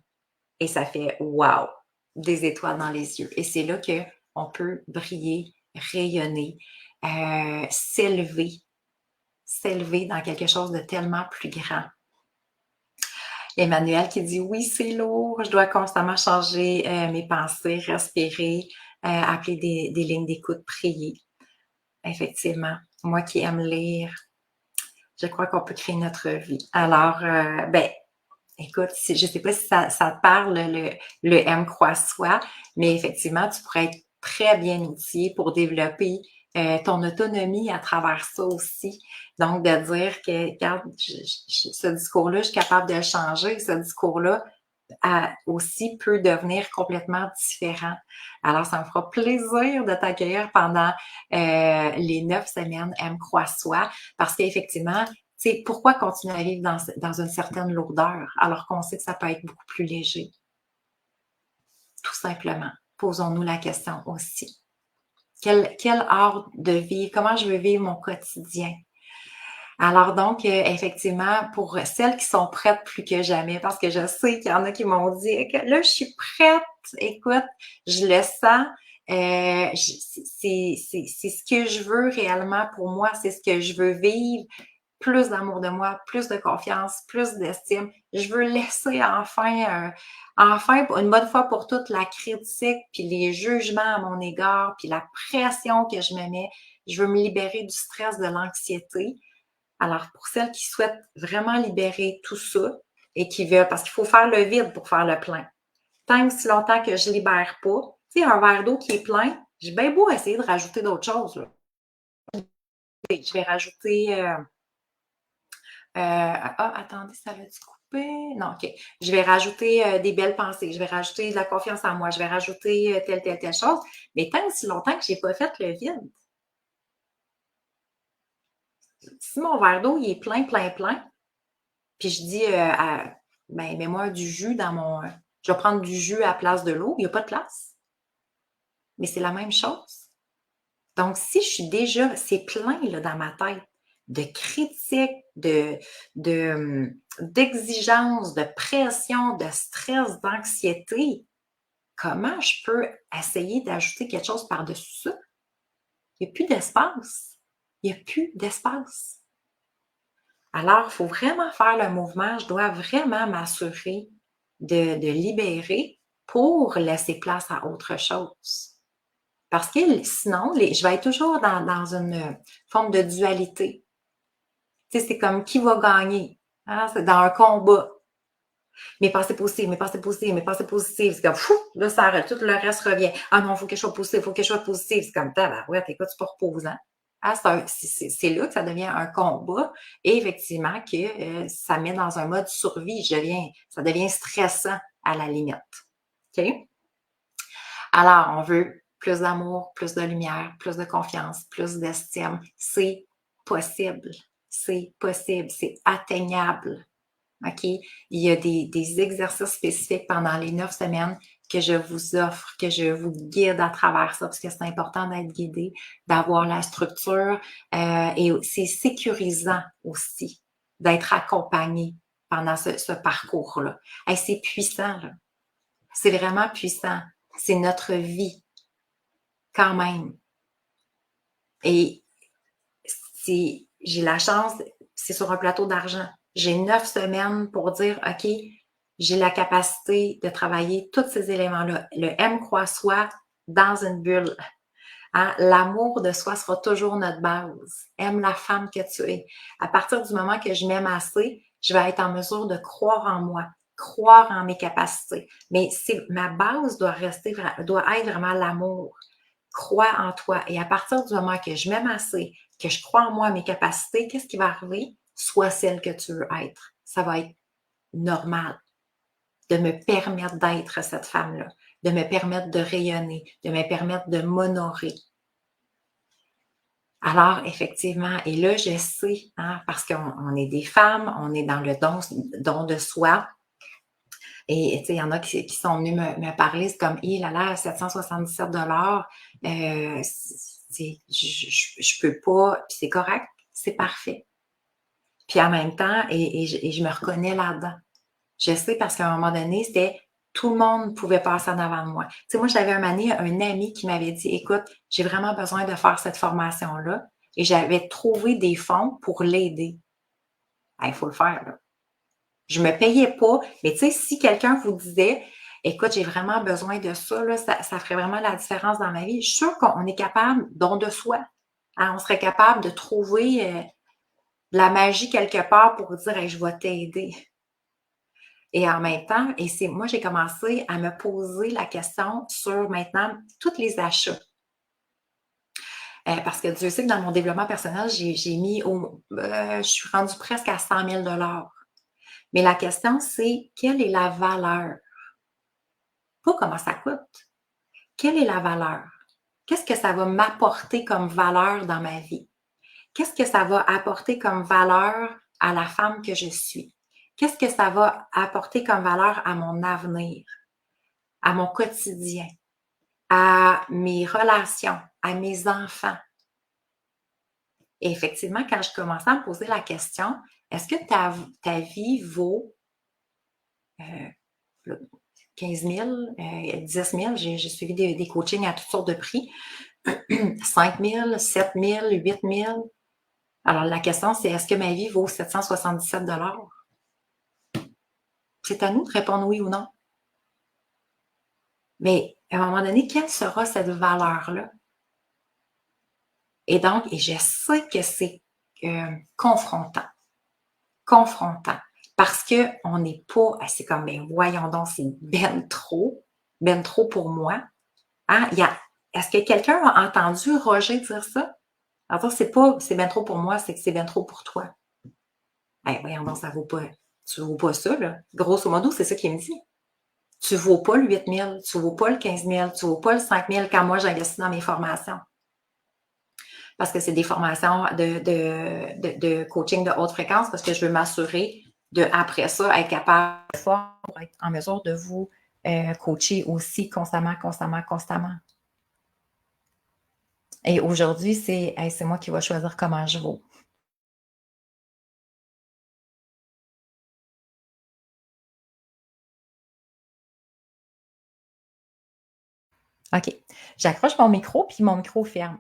Et ça fait wow! Des étoiles dans les yeux. Et c'est là qu'on peut briller, rayonner, s'élever dans quelque chose de tellement plus grand. Emmanuel qui dit oui, c'est lourd, je dois constamment changer mes pensées, respirer, appeler des lignes d'écoute, prier. Effectivement, moi qui aime lire, je crois qu'on peut créer notre vie. Alors, ben, écoute, je ne sais pas si ça te parle, le M croix soi, mais effectivement, tu pourrais être très bien outillé pour développer ton autonomie à travers ça aussi. Donc, de dire que, regarde, ce discours-là, je suis capable de le changer. Ce discours-là aussi peut devenir complètement différent. Alors, ça me fera plaisir de t'accueillir pendant les 9 semaines M croix soi, parce qu'effectivement, c'est pourquoi continuer à vivre dans une certaine lourdeur alors qu'on sait que ça peut être beaucoup plus léger? Tout simplement. Posons-nous la question aussi. Quel art de vie, comment je veux vivre mon quotidien? Alors donc, effectivement, pour celles qui sont prêtes plus que jamais, parce que je sais qu'il y en a qui m'ont dit que là, je suis prête, écoute, je le sens, c'est ce que je veux réellement pour moi, c'est ce que je veux vivre, plus d'amour de moi, plus de confiance, plus d'estime. Je veux laisser enfin, une bonne fois pour toutes, la critique, puis les jugements à mon égard, puis la pression que je me mets. Je veux me libérer du stress, de l'anxiété. Alors, pour celles qui souhaitent vraiment libérer tout ça et qui veulent, parce qu'il faut faire le vide pour faire le plein. Tant que si longtemps que je ne libère pas, tu sais, un verre d'eau qui est plein, j'ai bien beau essayer de rajouter d'autres choses. Là. Je vais rajouter attendez, ça va-tu couper? Non, OK. Je vais rajouter des belles pensées. Je vais rajouter de la confiance en moi. Je vais rajouter telle chose. Mais tant que si longtemps que je n'ai pas fait le vide, Si mon verre d'eau, il est plein, plein, plein, puis je dis, ben, mets-moi du jus dans mon, je vais prendre du jus à la place de l'eau, il y a pas de place. Mais c'est la même chose. Donc, si je suis déjà, c'est plein là, dans ma tête de critiques, d'exigences, de pression, de stress, d'anxiété, comment je peux essayer d'ajouter quelque chose par-dessus ça? Il n'y a plus d'espace. Il n'y a plus d'espace. Alors, il faut vraiment faire le mouvement. Je dois vraiment m'assurer de libérer pour laisser place à autre chose. Parce que sinon, je vais être toujours dans une forme de dualité. Tu sais, c'est comme qui va gagner. Hein? C'est dans un combat. Mes pensées positives, mes pensées positives, mes pensées positives. C'est comme, fou, là, ça arrête, tout le reste revient. Ah non, il faut que je sois positive, il faut que je sois positive. C'est comme, ouais, écoute, c'est pas reposant. Ah, c'est là que ça devient un combat et effectivement que ça met dans un mode survie. Ça devient stressant à la limite. OK? Alors, on veut plus d'amour, plus de lumière, plus de confiance, plus d'estime. C'est possible. C'est possible. C'est atteignable. OK? Il y a des exercices spécifiques pendant les 9 semaines que je vous offre, que je vous guide à travers ça, parce que c'est important d'être guidé, d'avoir la structure et c'est sécurisant aussi d'être accompagné pendant ce parcours-là. Hey, c'est puissant, là. C'est vraiment puissant. C'est notre vie, quand même. Et j'ai la chance, c'est sur un plateau d'argent. J'ai 9 semaines pour dire, OK, j'ai la capacité de travailler tous ces éléments-là. Le M croit soi dans une bulle. Hein? L'amour de soi sera toujours notre base. Aime la femme que tu es. À partir du moment que je m'aime assez, je vais être en mesure de croire en moi, croire en mes capacités. Mais ma base doit être vraiment l'amour. Crois en toi. Et à partir du moment que je m'aime assez, que je crois en moi, mes capacités, qu'est-ce qui va arriver? Sois celle que tu veux être. Ça va être normal de me permettre d'être cette femme-là, de me permettre de rayonner, de me permettre de m'honorer. Alors, effectivement, et là, je sais, hein, parce qu'on est des femmes, on est dans le don de soi. Et tu sais, il y en a qui sont venus me parler, c'est comme, il a l'air 777 je peux pas, puis c'est correct, c'est parfait. Puis en même temps, et je me reconnais là-dedans. Je sais parce qu'à un moment donné, c'était tout le monde pouvait passer en avant de moi. Tu sais, moi, j'avais un ami qui m'avait dit, écoute, j'ai vraiment besoin de faire cette formation-là. Et j'avais trouvé des fonds pour l'aider. Il faut le faire, là. Je me payais pas, mais tu sais, si quelqu'un vous disait, écoute, j'ai vraiment besoin de ça, là, ça ferait vraiment la différence dans ma vie. Je suis sûre qu'on est capable, don de soi. Hein, on serait capable de trouver de la magie quelque part pour dire, hey, je vais t'aider. Et en même temps, moi, j'ai commencé à me poser la question sur maintenant tous les achats. Parce que Dieu sait que dans mon développement personnel, j'ai mis je suis rendue presque à 100 000 $. Mais la question, c'est quelle est la valeur? Pas comment ça coûte. Quelle est la valeur? Qu'est-ce que ça va m'apporter comme valeur dans ma vie? Qu'est-ce que ça va apporter comme valeur à la femme que je suis? Qu'est-ce que ça va apporter comme valeur à mon avenir, à mon quotidien, à mes relations, à mes enfants? Et effectivement, quand je commençais à me poser la question, est-ce que ta vie vaut 15 000, 10 000, j'ai suivi des coachings à toutes sortes de prix, 5 000, 7 000, 8 000. Alors, la question, c'est est-ce que ma vie vaut 777 $? C'est à nous de répondre oui ou non. Mais à un moment donné, quelle sera cette valeur-là? Et donc, je sais que c'est confrontant. Confrontant. Parce qu'on n'est pas, c'est comme, ben voyons donc, c'est ben trop pour moi. Hein? Est-ce que quelqu'un a entendu Roger dire ça? Alors, c'est ben trop pour moi, c'est que c'est ben trop pour toi. Ben, voyons donc, ça vaut pas, tu vaux pas ça, là. Grosso modo, c'est ça qu'il me dit. Tu vaux pas le 8 000, tu vaux pas le 15 000, tu vaux pas le 5 000 quand moi j'investis dans mes formations. parce que c'est des formations de coaching de haute fréquence, parce que je veux m'assurer de, après ça, être capable pour être en mesure de vous coacher aussi constamment. Et aujourd'hui, c'est moi qui vais choisir comment je vaux. OK. J'accroche mon micro, puis mon micro ferme.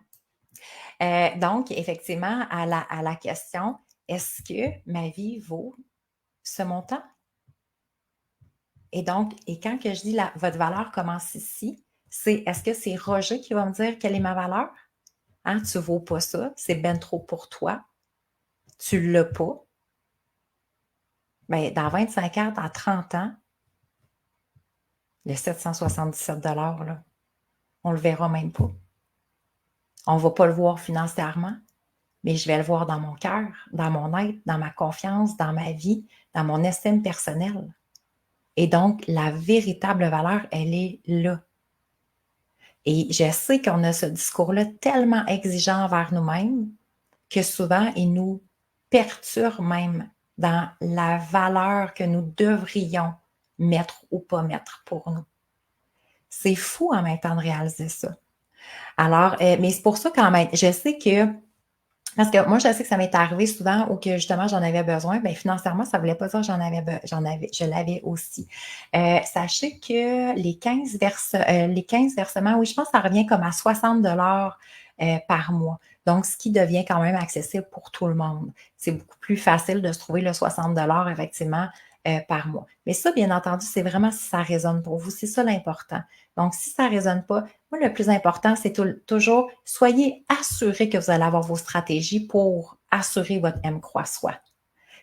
Donc, effectivement, à la question, est-ce que ma vie vaut ce montant? Et donc, quand que je dis votre valeur commence ici, c'est est-ce que c'est Roger qui va me dire quelle est ma valeur? Hein, tu ne vaux pas ça, c'est ben trop pour toi, tu ne l'as pas. Bien, dans 25 ans, dans 30 ans, le 777 là, on ne le verra même pas. On ne va pas le voir financièrement, mais je vais le voir dans mon cœur, dans mon être, dans ma confiance, dans ma vie, dans mon estime personnelle. Et donc, la véritable valeur, elle est là. Et je sais qu'on a ce discours-là tellement exigeant envers nous-mêmes que souvent, il nous perturbe même dans la valeur que nous devrions mettre ou pas mettre pour nous. C'est fou en même temps de réaliser ça. Alors, mais c'est pour ça quand même, je sais que, parce que moi, je sais que ça m'est arrivé souvent où que justement j'en avais besoin, bien financièrement, ça ne voulait pas dire que je l'avais aussi. Sachez que les 15 versements, oui, je pense que ça revient comme à 60 par mois. Donc, ce qui devient quand même accessible pour tout le monde. C'est beaucoup plus facile de se trouver le 60 effectivement, par mois. Mais ça, bien entendu, c'est vraiment si ça résonne pour vous. C'est ça l'important. Donc, si ça ne résonne pas, moi, le plus important, c'est toujours, soyez assurés que vous allez avoir vos stratégies pour assurer votre M-Croix-Soi.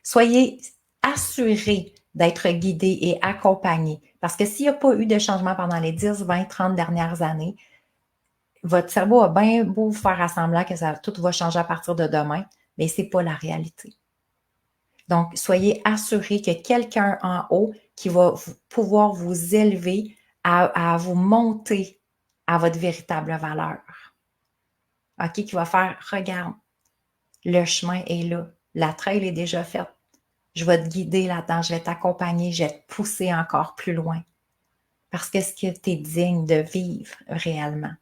Soyez assurés d'être guidés et accompagnés. Parce que s'il n'y a pas eu de changement pendant les 10, 20, 30 dernières années, votre cerveau a bien beau vous faire semblant que tout va changer à partir de demain, mais ce n'est pas la réalité. Donc, soyez assurés que quelqu'un en haut qui va pouvoir vous élever à vous monter à votre véritable valeur. OK, qui va faire, regarde, le chemin est là, la trail est déjà faite. Je vais te guider là-dedans, je vais t'accompagner, je vais te pousser encore plus loin. Parce que ce que tu es digne de vivre réellement.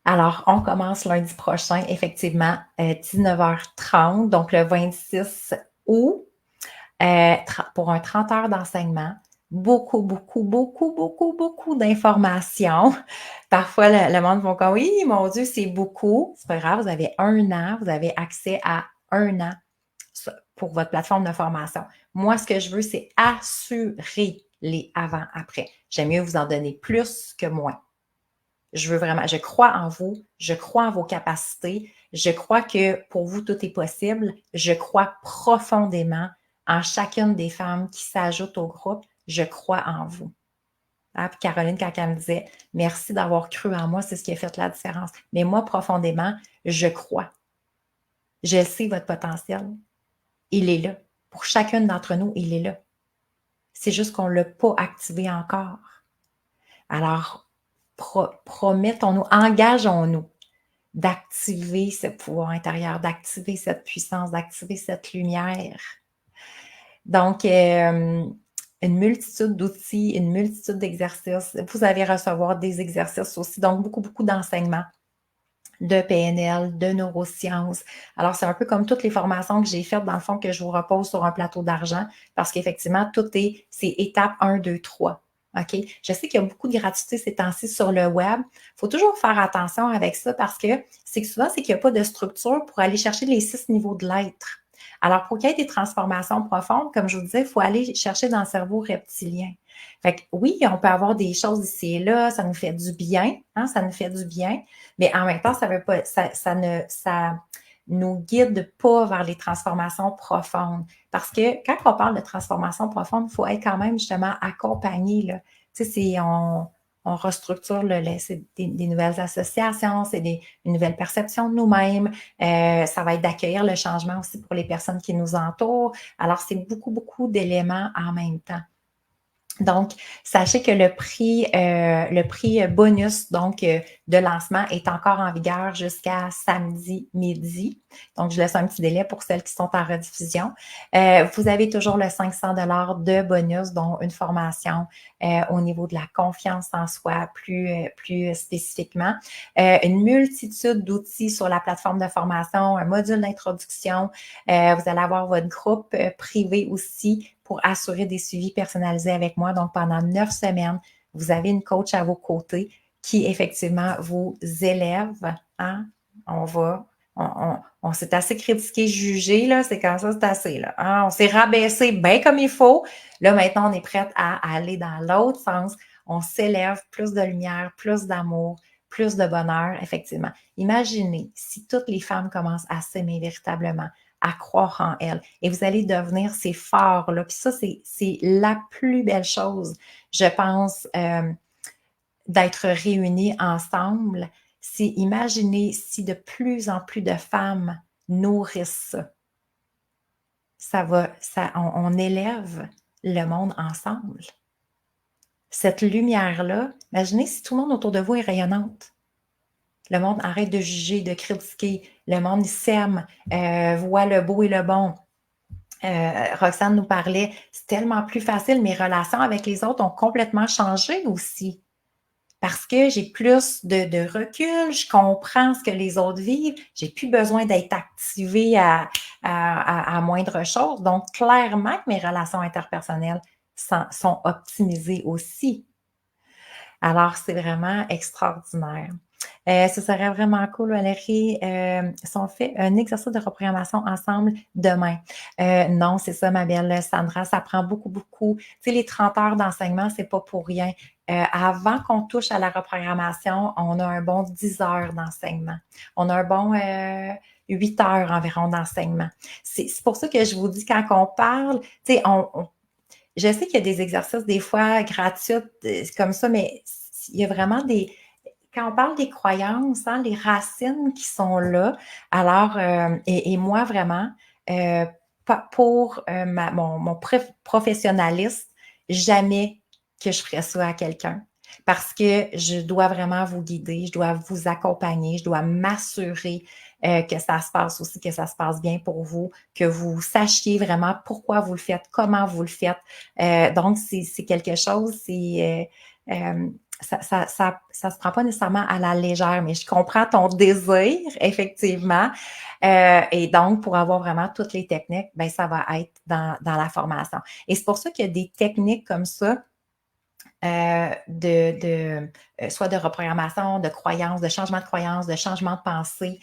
Alors, on commence lundi prochain, effectivement, 19h30, donc le 26 août, pour un 30 heures d'enseignement. Beaucoup d'informations. Parfois, le monde va dire, oui, mon Dieu, c'est beaucoup. C'est pas grave, vous avez 1 an, vous avez accès à 1 an pour votre plateforme de formation. Moi, ce que je veux, c'est assurer les avant-après. J'aime mieux vous en donner plus que moins. Je crois en vous, je crois en vos capacités, je crois que pour vous, tout est possible. Je crois profondément en chacune des femmes qui s'ajoutent au groupe. Je crois en vous. Ah, puis Caroline, quand elle me disait « Merci d'avoir cru en moi, c'est ce qui a fait la différence. » Mais moi, profondément, je crois. Je sais votre potentiel. Il est là. Pour chacune d'entre nous, il est là. C'est juste qu'on ne l'a pas activé encore. Alors, promettons-nous, engageons-nous d'activer ce pouvoir intérieur, d'activer cette puissance, d'activer cette lumière. Donc, une multitude d'outils, une multitude d'exercices. Vous allez recevoir des exercices aussi, donc beaucoup d'enseignements de PNL, de neurosciences. Alors, c'est un peu comme toutes les formations que j'ai faites, dans le fond, que je vous repose sur un plateau d'argent, parce qu'effectivement, c'est étape 1, 2, 3. OK? Je sais qu'il y a beaucoup de gratuité ces temps-ci sur le web. Il faut toujours faire attention avec ça parce que souvent, c'est qu'il n'y a pas de structure pour aller chercher les 6 niveaux de l'être. Alors, pour qu'il y ait des transformations profondes, comme je vous disais, il faut aller chercher dans le cerveau reptilien. Fait que oui, on peut avoir des choses ici et là, ça nous fait du bien, hein, ça nous fait du bien, mais en même temps, ça nous guide pas vers les transformations profondes. Parce que quand on parle de transformation profonde, il faut être quand même justement accompagné, là. Tu sais, on restructure c'est des nouvelles associations, c'est une nouvelle perception de nous-mêmes. Ça va être d'accueillir le changement aussi pour les personnes qui nous entourent. Alors, c'est beaucoup d'éléments en même temps. Donc, sachez que le prix bonus donc de lancement est encore en vigueur jusqu'à samedi midi. Donc, je laisse un petit délai pour celles qui sont en rediffusion. Vous avez toujours le 500 de bonus, dont une formation au niveau de la confiance en soi, plus spécifiquement. Une multitude d'outils sur la plateforme de formation, un module d'introduction. Vous allez avoir votre groupe privé aussi pour assurer des suivis personnalisés avec moi. Donc, pendant 9 semaines, vous avez une coach à vos côtés qui, effectivement, vous élève. Hein? On s'est assez critiqué, jugé, là, c'est comme ça, c'est assez, là. Hein? On s'est rabaissé bien comme il faut. Là, maintenant, on est prête à aller dans l'autre sens. On s'élève, plus de lumière, plus d'amour, plus de bonheur, effectivement. Imaginez si toutes les femmes commencent à s'aimer véritablement, à croire en elles. Et vous allez devenir ces phares-là. Puis ça, c'est la plus belle chose, je pense, d'être réunis ensemble. C'est imaginer si de plus en plus de femmes nourrissent ça. On élève le monde ensemble. Cette lumière-là, imaginez si tout le monde autour de vous est rayonnante. Le monde arrête de juger, de critiquer. Le monde s'aime, voit le beau et le bon. Roxane nous parlait, c'est tellement plus facile. Mes relations avec les autres ont complètement changé aussi. Parce que j'ai plus de recul, je comprends ce que les autres vivent, j'ai plus besoin d'être activée à moindre chose. Donc, clairement que mes relations interpersonnelles sont optimisées aussi. Alors, c'est vraiment extraordinaire. Ce serait vraiment cool, Valérie, si on fait un exercice de reprogrammation ensemble demain. Non, c'est ça, ma belle Sandra, ça prend beaucoup, beaucoup. Tu sais, les 30 heures d'enseignement, c'est pas pour rien. Avant qu'on touche à la reprogrammation, on a un bon 10 heures d'enseignement. On a un bon 8 heures environ d'enseignement. C'est pour ça que je vous dis, quand on parle, tu sais, je sais qu'il y a des exercices des fois gratuits comme ça, mais il y a vraiment des... Quand on parle des croyances, hein, les racines qui sont là, alors, et moi vraiment, pour mon professionnalisme, jamais que je ferais ça à quelqu'un. Parce que je dois vraiment vous guider, je dois vous accompagner, je dois m'assurer que ça se passe aussi, que ça se passe bien pour vous, que vous sachiez vraiment pourquoi vous le faites, comment vous le faites. Donc, c'est quelque chose, ça se prend pas nécessairement à la légère, mais je comprends ton désir, effectivement. Et donc, pour avoir vraiment toutes les techniques, ben ça va être dans la formation. Et c'est pour ça qu'il y a des techniques comme ça, soit de reprogrammation, de croyance, de changement de croyance, de changement de pensée.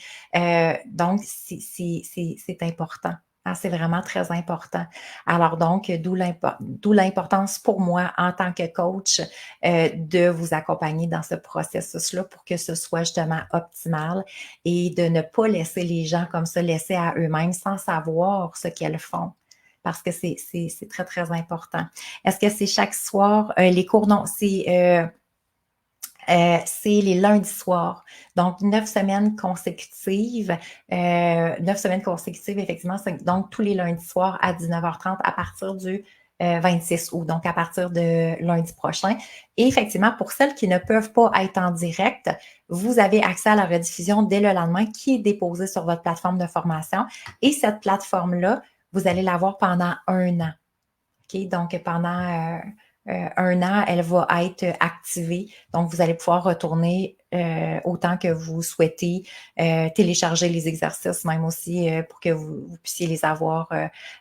Donc, c'est important. Hein, c'est vraiment très important. Alors donc, d'où l'importance pour moi en tant que coach de vous accompagner dans ce processus-là pour que ce soit justement optimal et de ne pas laisser les gens comme ça laisser à eux-mêmes sans savoir ce qu'elles font. Parce que c'est très, très important. Est-ce que c'est chaque soir? Les cours, non, c'est les lundis soirs. Donc, 9 semaines consécutives. 9 semaines consécutives, effectivement. Donc, tous les lundis soirs à 19h30 à partir du 26 août, donc à partir de lundi prochain. Et effectivement, pour celles qui ne peuvent pas être en direct, vous avez accès à la rediffusion dès le lendemain qui est déposée sur votre plateforme de formation. Et cette plateforme-là, vous allez l'avoir pendant 1 an. OK? Donc, pendant 1 an, elle va être activée. Donc, vous allez pouvoir retourner autant que vous souhaitez, télécharger les exercices, même aussi pour que vous puissiez les avoir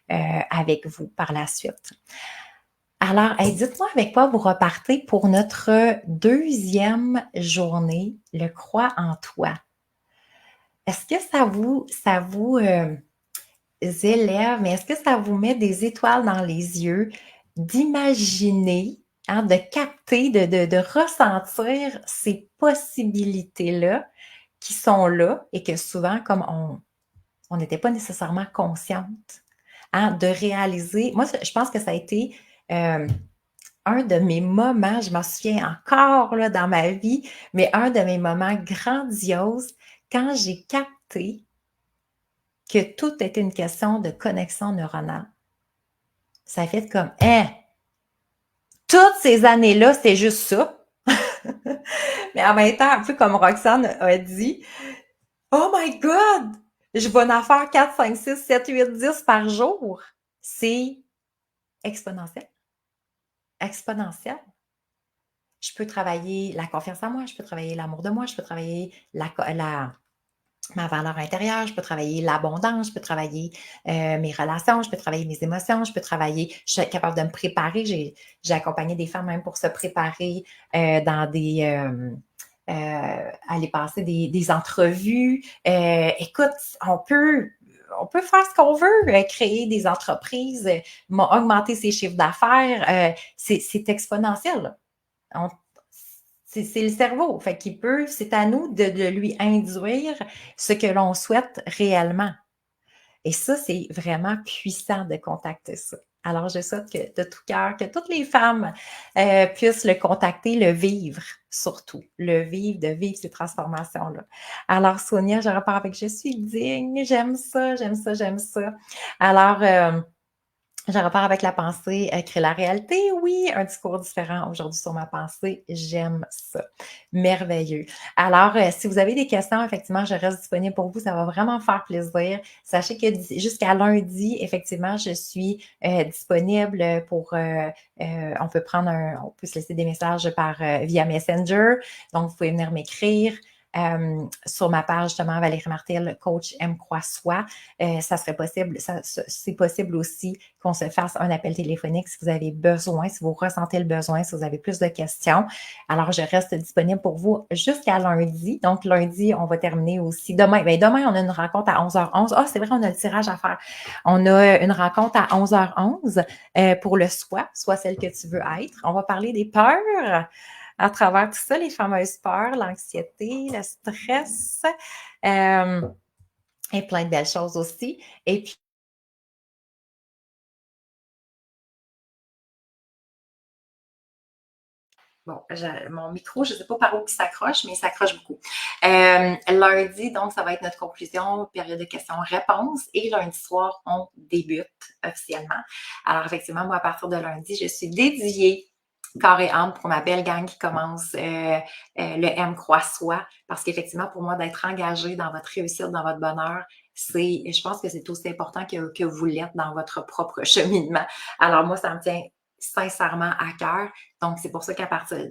avec vous par la suite. Alors, hey, dites-moi avec quoi vous repartez pour notre deuxième journée, le Crois en toi. Est-ce que ça vous élève, mais est-ce que ça vous met des étoiles dans les yeux d'imaginer, hein, de capter, de ressentir ces possibilités-là qui sont là et que souvent, comme on n'était pas nécessairement consciente, hein, de réaliser. Moi, je pense que ça a été un de mes moments, je m'en souviens encore là, dans ma vie, mais un de mes moments grandioses quand j'ai capté que tout était une question de connexion neuronale. Ça a fait comme, Toutes ces années-là, c'était juste ça. Mais en même temps, un peu comme Roxane a dit, oh my God! Je vais en faire 4, 5, 6, 7, 8, 10 par jour. C'est exponentiel. Exponentiel. Je peux travailler la confiance en moi, je peux travailler l'amour de moi, je peux travailler ma valeur intérieure, je peux travailler l'abondance, je peux travailler mes relations, je peux travailler mes émotions, je suis capable de me préparer. J'ai accompagné des femmes même pour se préparer dans aller passer des entrevues. Écoute, on peut faire ce qu'on veut, créer des entreprises, augmenter ses chiffres d'affaires. C'est exponentiel. Là. On, c'est le cerveau. Fait qu'il peut, c'est à nous de lui induire ce que l'on souhaite réellement. Et ça, c'est vraiment puissant de contacter ça. Alors, je souhaite que de tout cœur, que toutes les femmes puissent le contacter, le vivre surtout, le vivre, de vivre ces transformations-là. Alors, Sonia, je repars avec je suis digne, j'aime ça, j'aime ça, j'aime ça. Alors, je repars avec la pensée, créer la réalité. Oui, un discours différent aujourd'hui sur ma pensée. J'aime ça. Merveilleux. Alors, si vous avez des questions, effectivement, je reste disponible pour vous. Ça va vraiment faire plaisir. Sachez que jusqu'à lundi, effectivement, je suis disponible pour. On peut on peut se laisser des messages via Messenger. Donc, vous pouvez venir m'écrire. Sur ma page, justement, Valérie Martel, coach M. Croix-Soi. Ça serait possible, c'est possible aussi qu'on se fasse un appel téléphonique si vous avez besoin, si vous ressentez le besoin, si vous avez plus de questions. Alors, je reste disponible pour vous jusqu'à lundi. Donc, lundi, on va terminer aussi. Demain, on a une rencontre à 11h11. Ah, c'est vrai, on a le tirage à faire. On a une rencontre à 11h11 pour le soi, soit celle que tu veux être. On va parler des peurs à travers tout ça, les fameuses peurs, l'anxiété, le stress et plein de belles choses aussi. Et puis, bon, mon micro, je ne sais pas par où il s'accroche, mais il s'accroche beaucoup. Lundi, donc, ça va être notre conclusion, période de questions-réponses. Et lundi soir, on débute officiellement. Alors, effectivement, moi, à partir de lundi, je suis dédiée corps et âme pour ma belle gang qui commence le M Croix-Soi. Parce qu'effectivement, pour moi, d'être engagée dans votre réussite, dans votre bonheur, je pense que c'est aussi important que vous l'êtes dans votre propre cheminement. Alors, moi, ça me tient sincèrement à cœur. Donc, c'est pour ça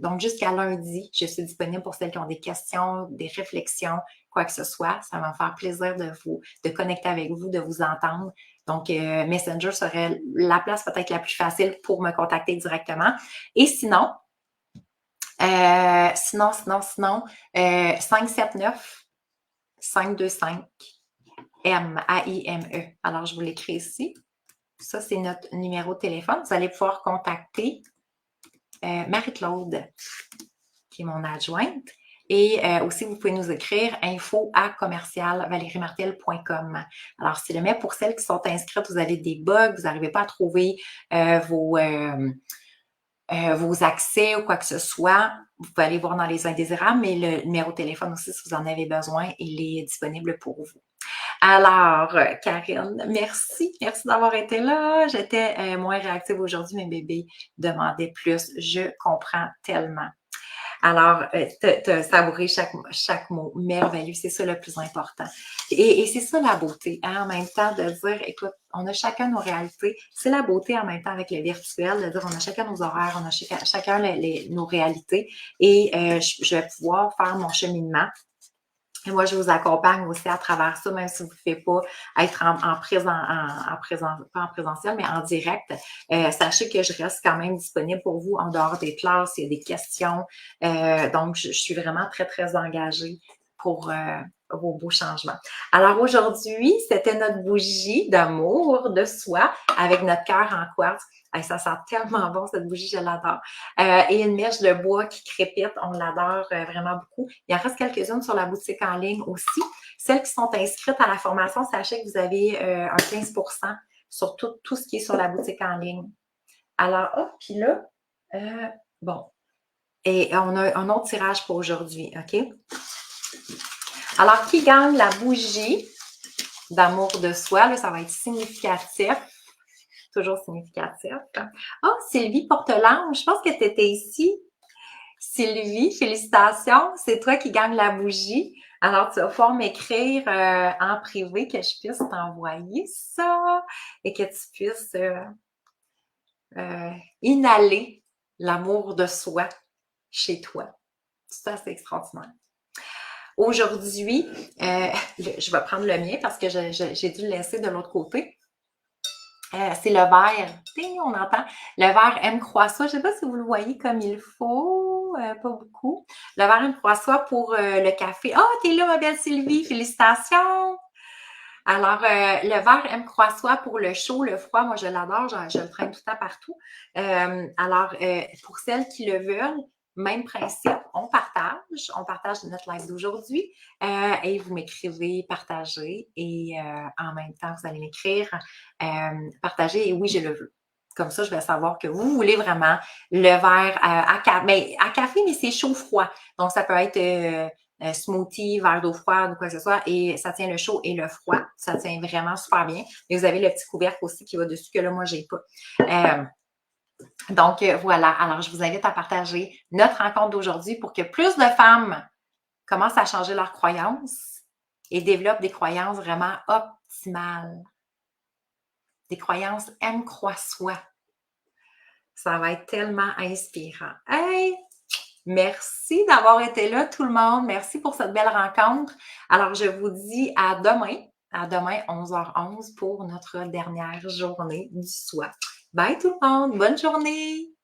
donc, jusqu'à lundi, je suis disponible pour celles qui ont des questions, des réflexions, quoi que ce soit. Ça va me faire plaisir de connecter avec vous, de vous entendre. Donc, Messenger serait la place peut-être la plus facile pour me contacter directement. Et sinon, 579 525 MAIME. Alors, je vous l'écris ici. Ça, c'est notre numéro de téléphone. Vous allez pouvoir contacter Marie-Claude, qui est mon adjointe. Et aussi, vous pouvez nous écrire info@commercialvalériemartel.com. Alors, si jamais pour celles qui sont inscrites, vous avez des bugs, vous n'arrivez pas à trouver vos accès ou quoi que ce soit, vous pouvez aller voir dans les indésirables, mais le numéro de téléphone aussi, si vous en avez besoin, il est disponible pour vous. Alors, Karine, merci. Merci d'avoir été là. J'étais moins réactive aujourd'hui. Mes bébés demandaient plus. Je comprends tellement. Alors, te savourer chaque mot. Merveilleux. C'est ça le plus important. Et c'est ça la beauté, hein, en même temps, de dire, écoute, on a chacun nos réalités. C'est la beauté en même temps avec le virtuel, de dire, on a chacun nos horaires, on a chacun nos réalités. Et je vais pouvoir faire mon cheminement. Et moi, je vous accompagne aussi à travers ça, même si vous ne pouvez pas être pas en présentiel, mais en direct. Sachez que je reste quand même disponible pour vous en dehors des classes, il y a des questions. Donc, je suis vraiment très, très engagée pour vos beaux changements. Alors aujourd'hui, c'était notre bougie d'amour de soi avec notre cœur en quartz. Hey, ça sent tellement bon, cette bougie, je l'adore. Et une mèche de bois qui crépite, on l'adore vraiment beaucoup. Il en reste quelques-unes sur la boutique en ligne aussi. Celles qui sont inscrites à la formation, sachez que vous avez un 15% sur tout ce qui est sur la boutique en ligne. Alors, puis là, bon. Et on a un autre tirage pour aujourd'hui, OK? Alors, qui gagne la bougie d'amour de soi? Là, ça va être significatif. toujours significatif. Oh, Sylvie Portelange, je pense que tu étais ici. Sylvie, félicitations, c'est toi qui gagne la bougie. Alors, tu vas pouvoir m'écrire en privé que je puisse t'envoyer ça et que tu puisses inhaler l'amour de soi chez toi. C'est assez extraordinaire. Aujourd'hui, je vais prendre le mien parce que j'ai dû le laisser de l'autre côté. C'est le verre. Ding, on entend. Le verre M. Croissant. Je ne sais pas si vous le voyez comme il faut. Pas beaucoup. Le verre M. Croissant pour le café. Ah, oh, t'es là, ma belle Sylvie. Félicitations. Alors, le verre M. Croissant pour le chaud, le froid, moi, je l'adore. Je le traîne tout le temps partout. Alors, pour celles qui le veulent, même principe, on partage notre live d'aujourd'hui et vous m'écrivez partager et en même temps, vous allez m'écrire partager et oui, je le veux. Comme ça, je vais savoir que vous voulez vraiment le verre à café, mais c'est chaud-froid. Donc, ça peut être smoothie, verre d'eau froide ou quoi que ce soit, et ça tient le chaud et le froid. Ça tient vraiment super bien. Et vous avez le petit couvercle aussi qui va dessus que là, moi, j'ai pas. Donc, voilà. Alors, je vous invite à partager notre rencontre d'aujourd'hui pour que plus de femmes commencent à changer leurs croyances et développent des croyances vraiment optimales. Des croyances M croix soi. Ça va être tellement inspirant. Hey! Merci d'avoir été là, tout le monde. Merci pour cette belle rencontre. Alors, je vous dis à demain. À demain, 11h11 pour notre dernière journée du soir. Bye tout le monde. Bonne journée!